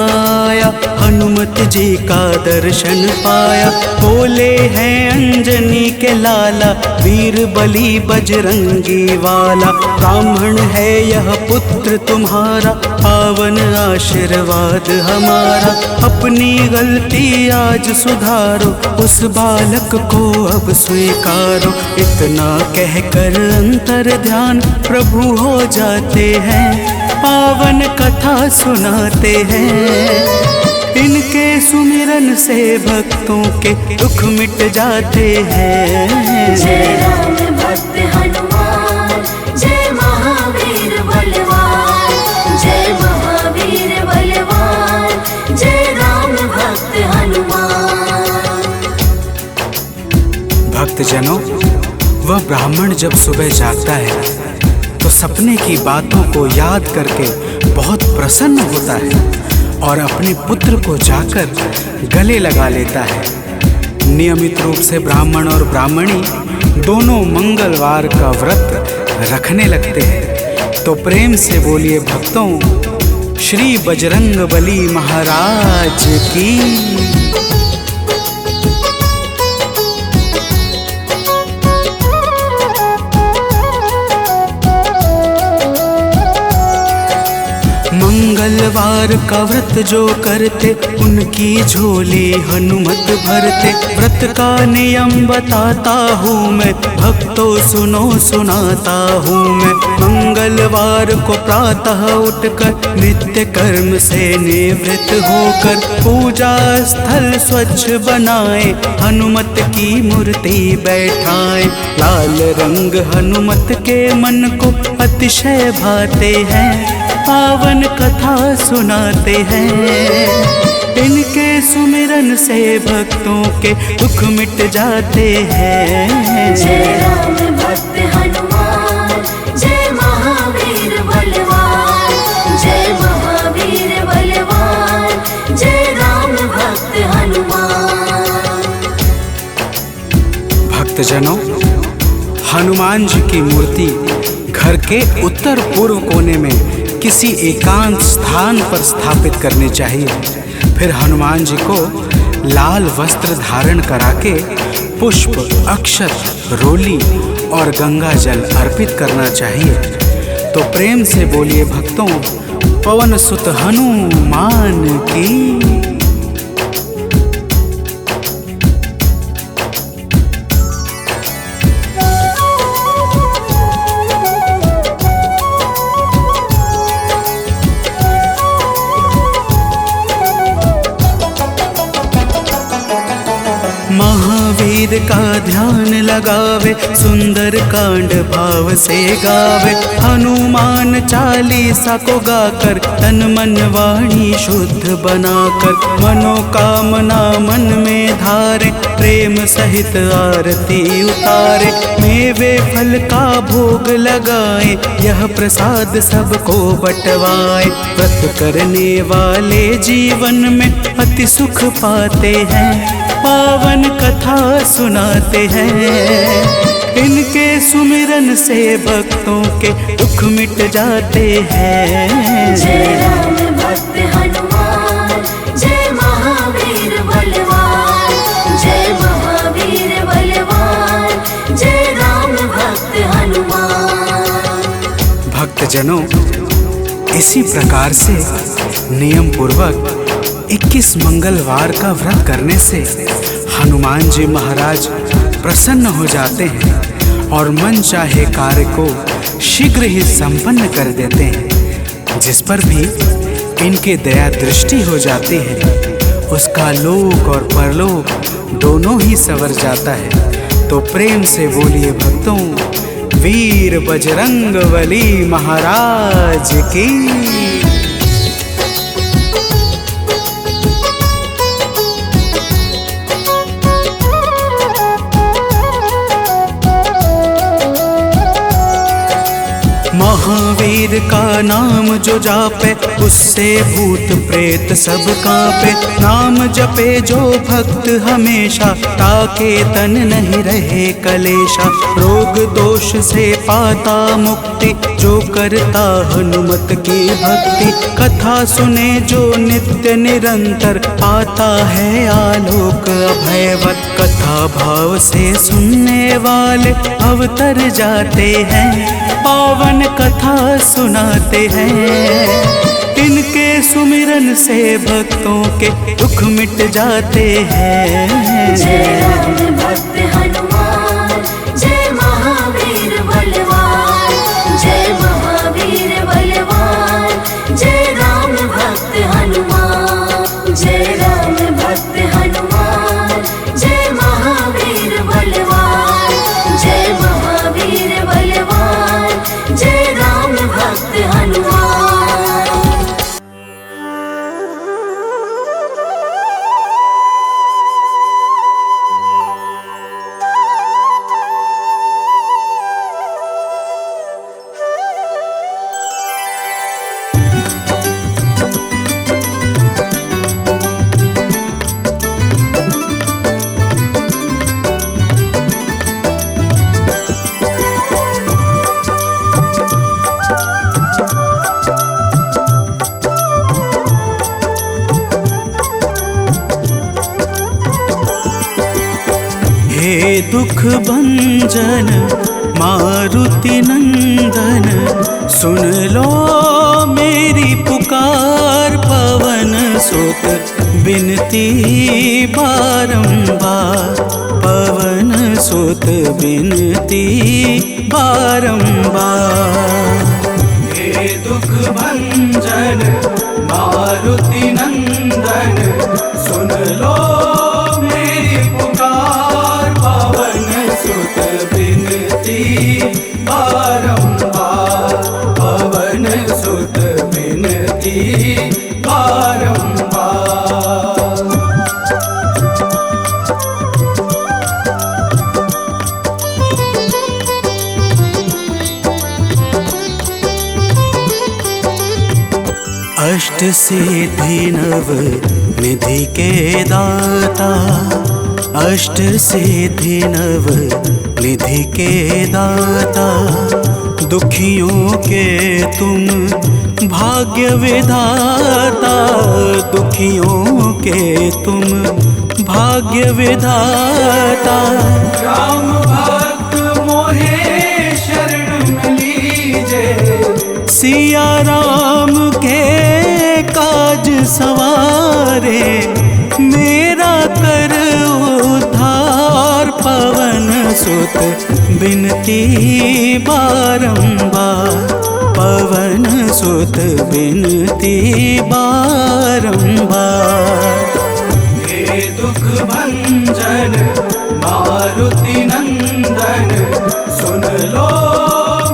आया, हनुमत जी का दर्शन पाया। बोले हैं अंजनी के लाला, वीर बली बजरंगी वाला। ब्राह्मण है यह पुत्र तुम्हारा, पावन आशीर्वाद हमारा। अपनी गलती आज सुधारो, उस बालक को अब स्वीकारो। इतना कहकर अंतर ध्यान प्रभु हो जाते हैं, पावन कथा सुनाते हैं। इनके सुमिरन से भक्तों के दुख मिट जाते हैं। जय राम भक्त हनुमान, जय महावीर बलवान, जय महावीर बलवान, जय राम भक्त हनुमान। भक्तजनों, वह ब्राह्मण जब सुबह जागता है तो सपने की बातों को याद करके बहुत प्रसन्न होता है और अपने पुत्र को जाकर गले लगा लेता है। नियमित रूप से ब्राह्मण और ब्राह्मणी दोनों मंगलवार का व्रत रखने लगते हैं। तो प्रेम से बोलिए भक्तों, श्री बजरंग बली महाराज की। मंगलवार का व्रत जो करते, उनकी झोली हनुमत भरते। व्रत का नियम बताता हूँ मैं, भक्तों सुनो सुनाता हूँ मैं। मंगलवार को प्रातः उठकर नित्य कर्म से निवृत्त होकर पूजा स्थल स्वच्छ बनाए, हनुमत की मूर्ति बैठाए। लाल रंग हनुमत के मन को अतिशय भाते हैं, पावन कथा सुनाते हैं। इनके सुमिरन से भक्तों के दुख मिट जाते हैं। जय राम भक्त हनुमान, जय महावीर बलवान, जय महावीर बलवान, जय राम भक्त हनुमान। भक्तजनों, हनुमान जी की मूर्ति घर के उत्तर पूर्व कोने में किसी एकांत स्थान पर स्थापित करनी चाहिए। फिर हनुमान जी को लाल वस्त्र धारण करा के पुष्प, अक्षत, रोली और गंगा जल अर्पित करना चाहिए। तो प्रेम से बोलिए भक्तों, पवन सुत हनुमान की। महावीर का ध्यान लगावे, सुंदर कांड भाव से गावे। हनुमान चालीसा को गाकर तन मन वाणी शुद्ध बनाकर, मनोकामना मन में धारे, प्रेम सहित आरती उतारे। मेवे फल का भोग लगाए, यह प्रसाद सबको बंटवाए। व्रत करने वाले जीवन में अति सुख पाते हैं, पावन कथा सुनाते हैं। इनके सुमिरन से भक्तों के दुख मिट जाते हैं। जय राम भक्त हनुमान, जय महावीर बलवान, जय महावीर बलवान, जय राम भक्त हनुमान। भक्तजनों, इसी प्रकार से नियम पूर्वक 21 मंगलवार का व्रत करने से हनुमान जी महाराज प्रसन्न हो जाते हैं और मन चाहे कार्य को शीघ्र ही संपन्न कर देते हैं। जिस पर भी इनके दया दृष्टि हो जाती है, उसका लोक और परलोक दोनों ही संवर जाता है। तो प्रेम से बोलिए भक्तों, वीर बजरंग बली महाराज की। महावीर का नाम जो जापे उससे भूत प्रेत सब कांपे। नाम जपे जो भक्त हमेशा ताके तन नहीं रहे कलेशा। रोग दोष से पाता मुक्ति जो करता हनुमत की भक्ति। कथा सुने जो नित्य निरंतर पाता है आलोक अभयवत। कथा भाव से सुनने वाले अवतर जाते हैं, पावन कथा सुनाते हैं। इनके सुमिरन से भक्तों के दुख मिट जाते हैं। जय राम भक्त हनुमान, जय महावीर बलवान, जय महावीर बलवान, जय राम भक्त हनुमान। जय राम भक्त हनुमान, जय महावीर बलवान, जय महावीर बलवान, जय राम भक्त हनुमान। हे दुख भंजन मारुति नंदन, सुन लो मेरी पुकार। पवन सुत बिनती बारंबार, पवन सुत बिनती बारंबार। हे दुख भंजन मारुति नंदन, सुन लो मेरी पुकार। पवन सुत बिनती बारंबार, पवन सुत बिनती बारंबार। अष्ट सिद्धि नव निधि के दाता, अष्ट सिद्धि नव निधि के दाता। दुखियों के तुम भाग्य विधाता, दुखियों के तुम भाग्य विधाता। राम भक्त मोहे शरण लीजे, सिया राम के काज सवारे। मेरा कर उद्धार, पवन सुत बिनती बारंबार, पवन सुत बिनती बारंबार। हे दुख भंजन मारुति नंदन, सुन लो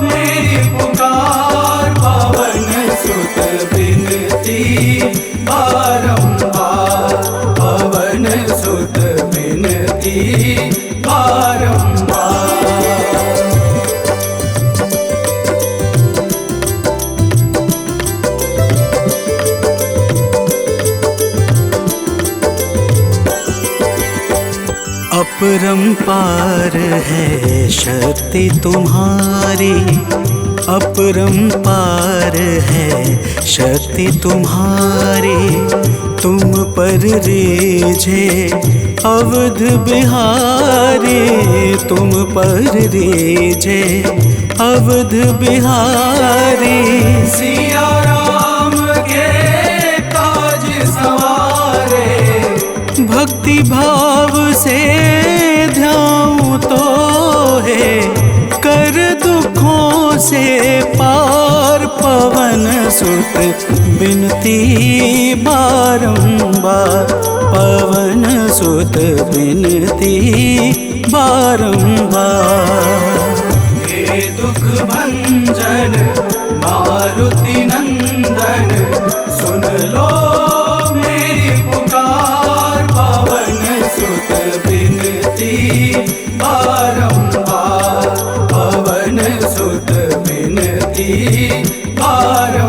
मेरी पुकार। पवन सुत बिनती बारंबार, पवन सुत बिनती बारंबार। अपरंपार है शक्ति तुम्हारी, अपरंपार है शक्ति तुम्हारी। तुम पर रीझे अवध बिहारी, तुम पर रीझे अवध बिहारी। सिया राम के काज सवारे, भक्ति भाव से ध्याऊं तो है कर दुखों से पार। पवन सुत बिनती बारंबार, पवन सुत बिनती बारंबार। हे दुख भंजन मारुति नंदन, सुन लो मेरी पुकार। पवन सुत बिनती बारंबार, पवन सुत बिनती बारंबार।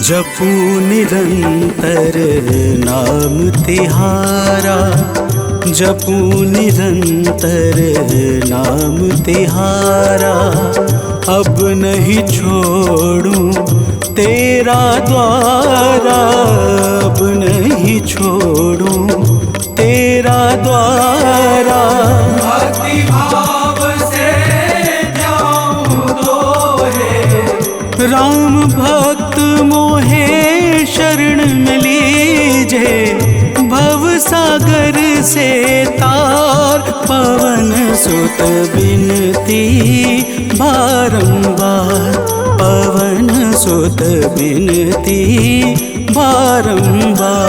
जपू निरंतर नाम तिहारा, जपू निरंतर नाम तिहारा। अब नहीं छोड़ूं तेरा द्वारा, अब नहीं छोड़ूं तेरा द्वारा। भक्ति भाव से जाऊं दोहे, राम भक्त मोहे शरण में लीजे। भव सागर से तार पवन सुत बिनती बारंबार, पवन सुत बिनती बारंबार।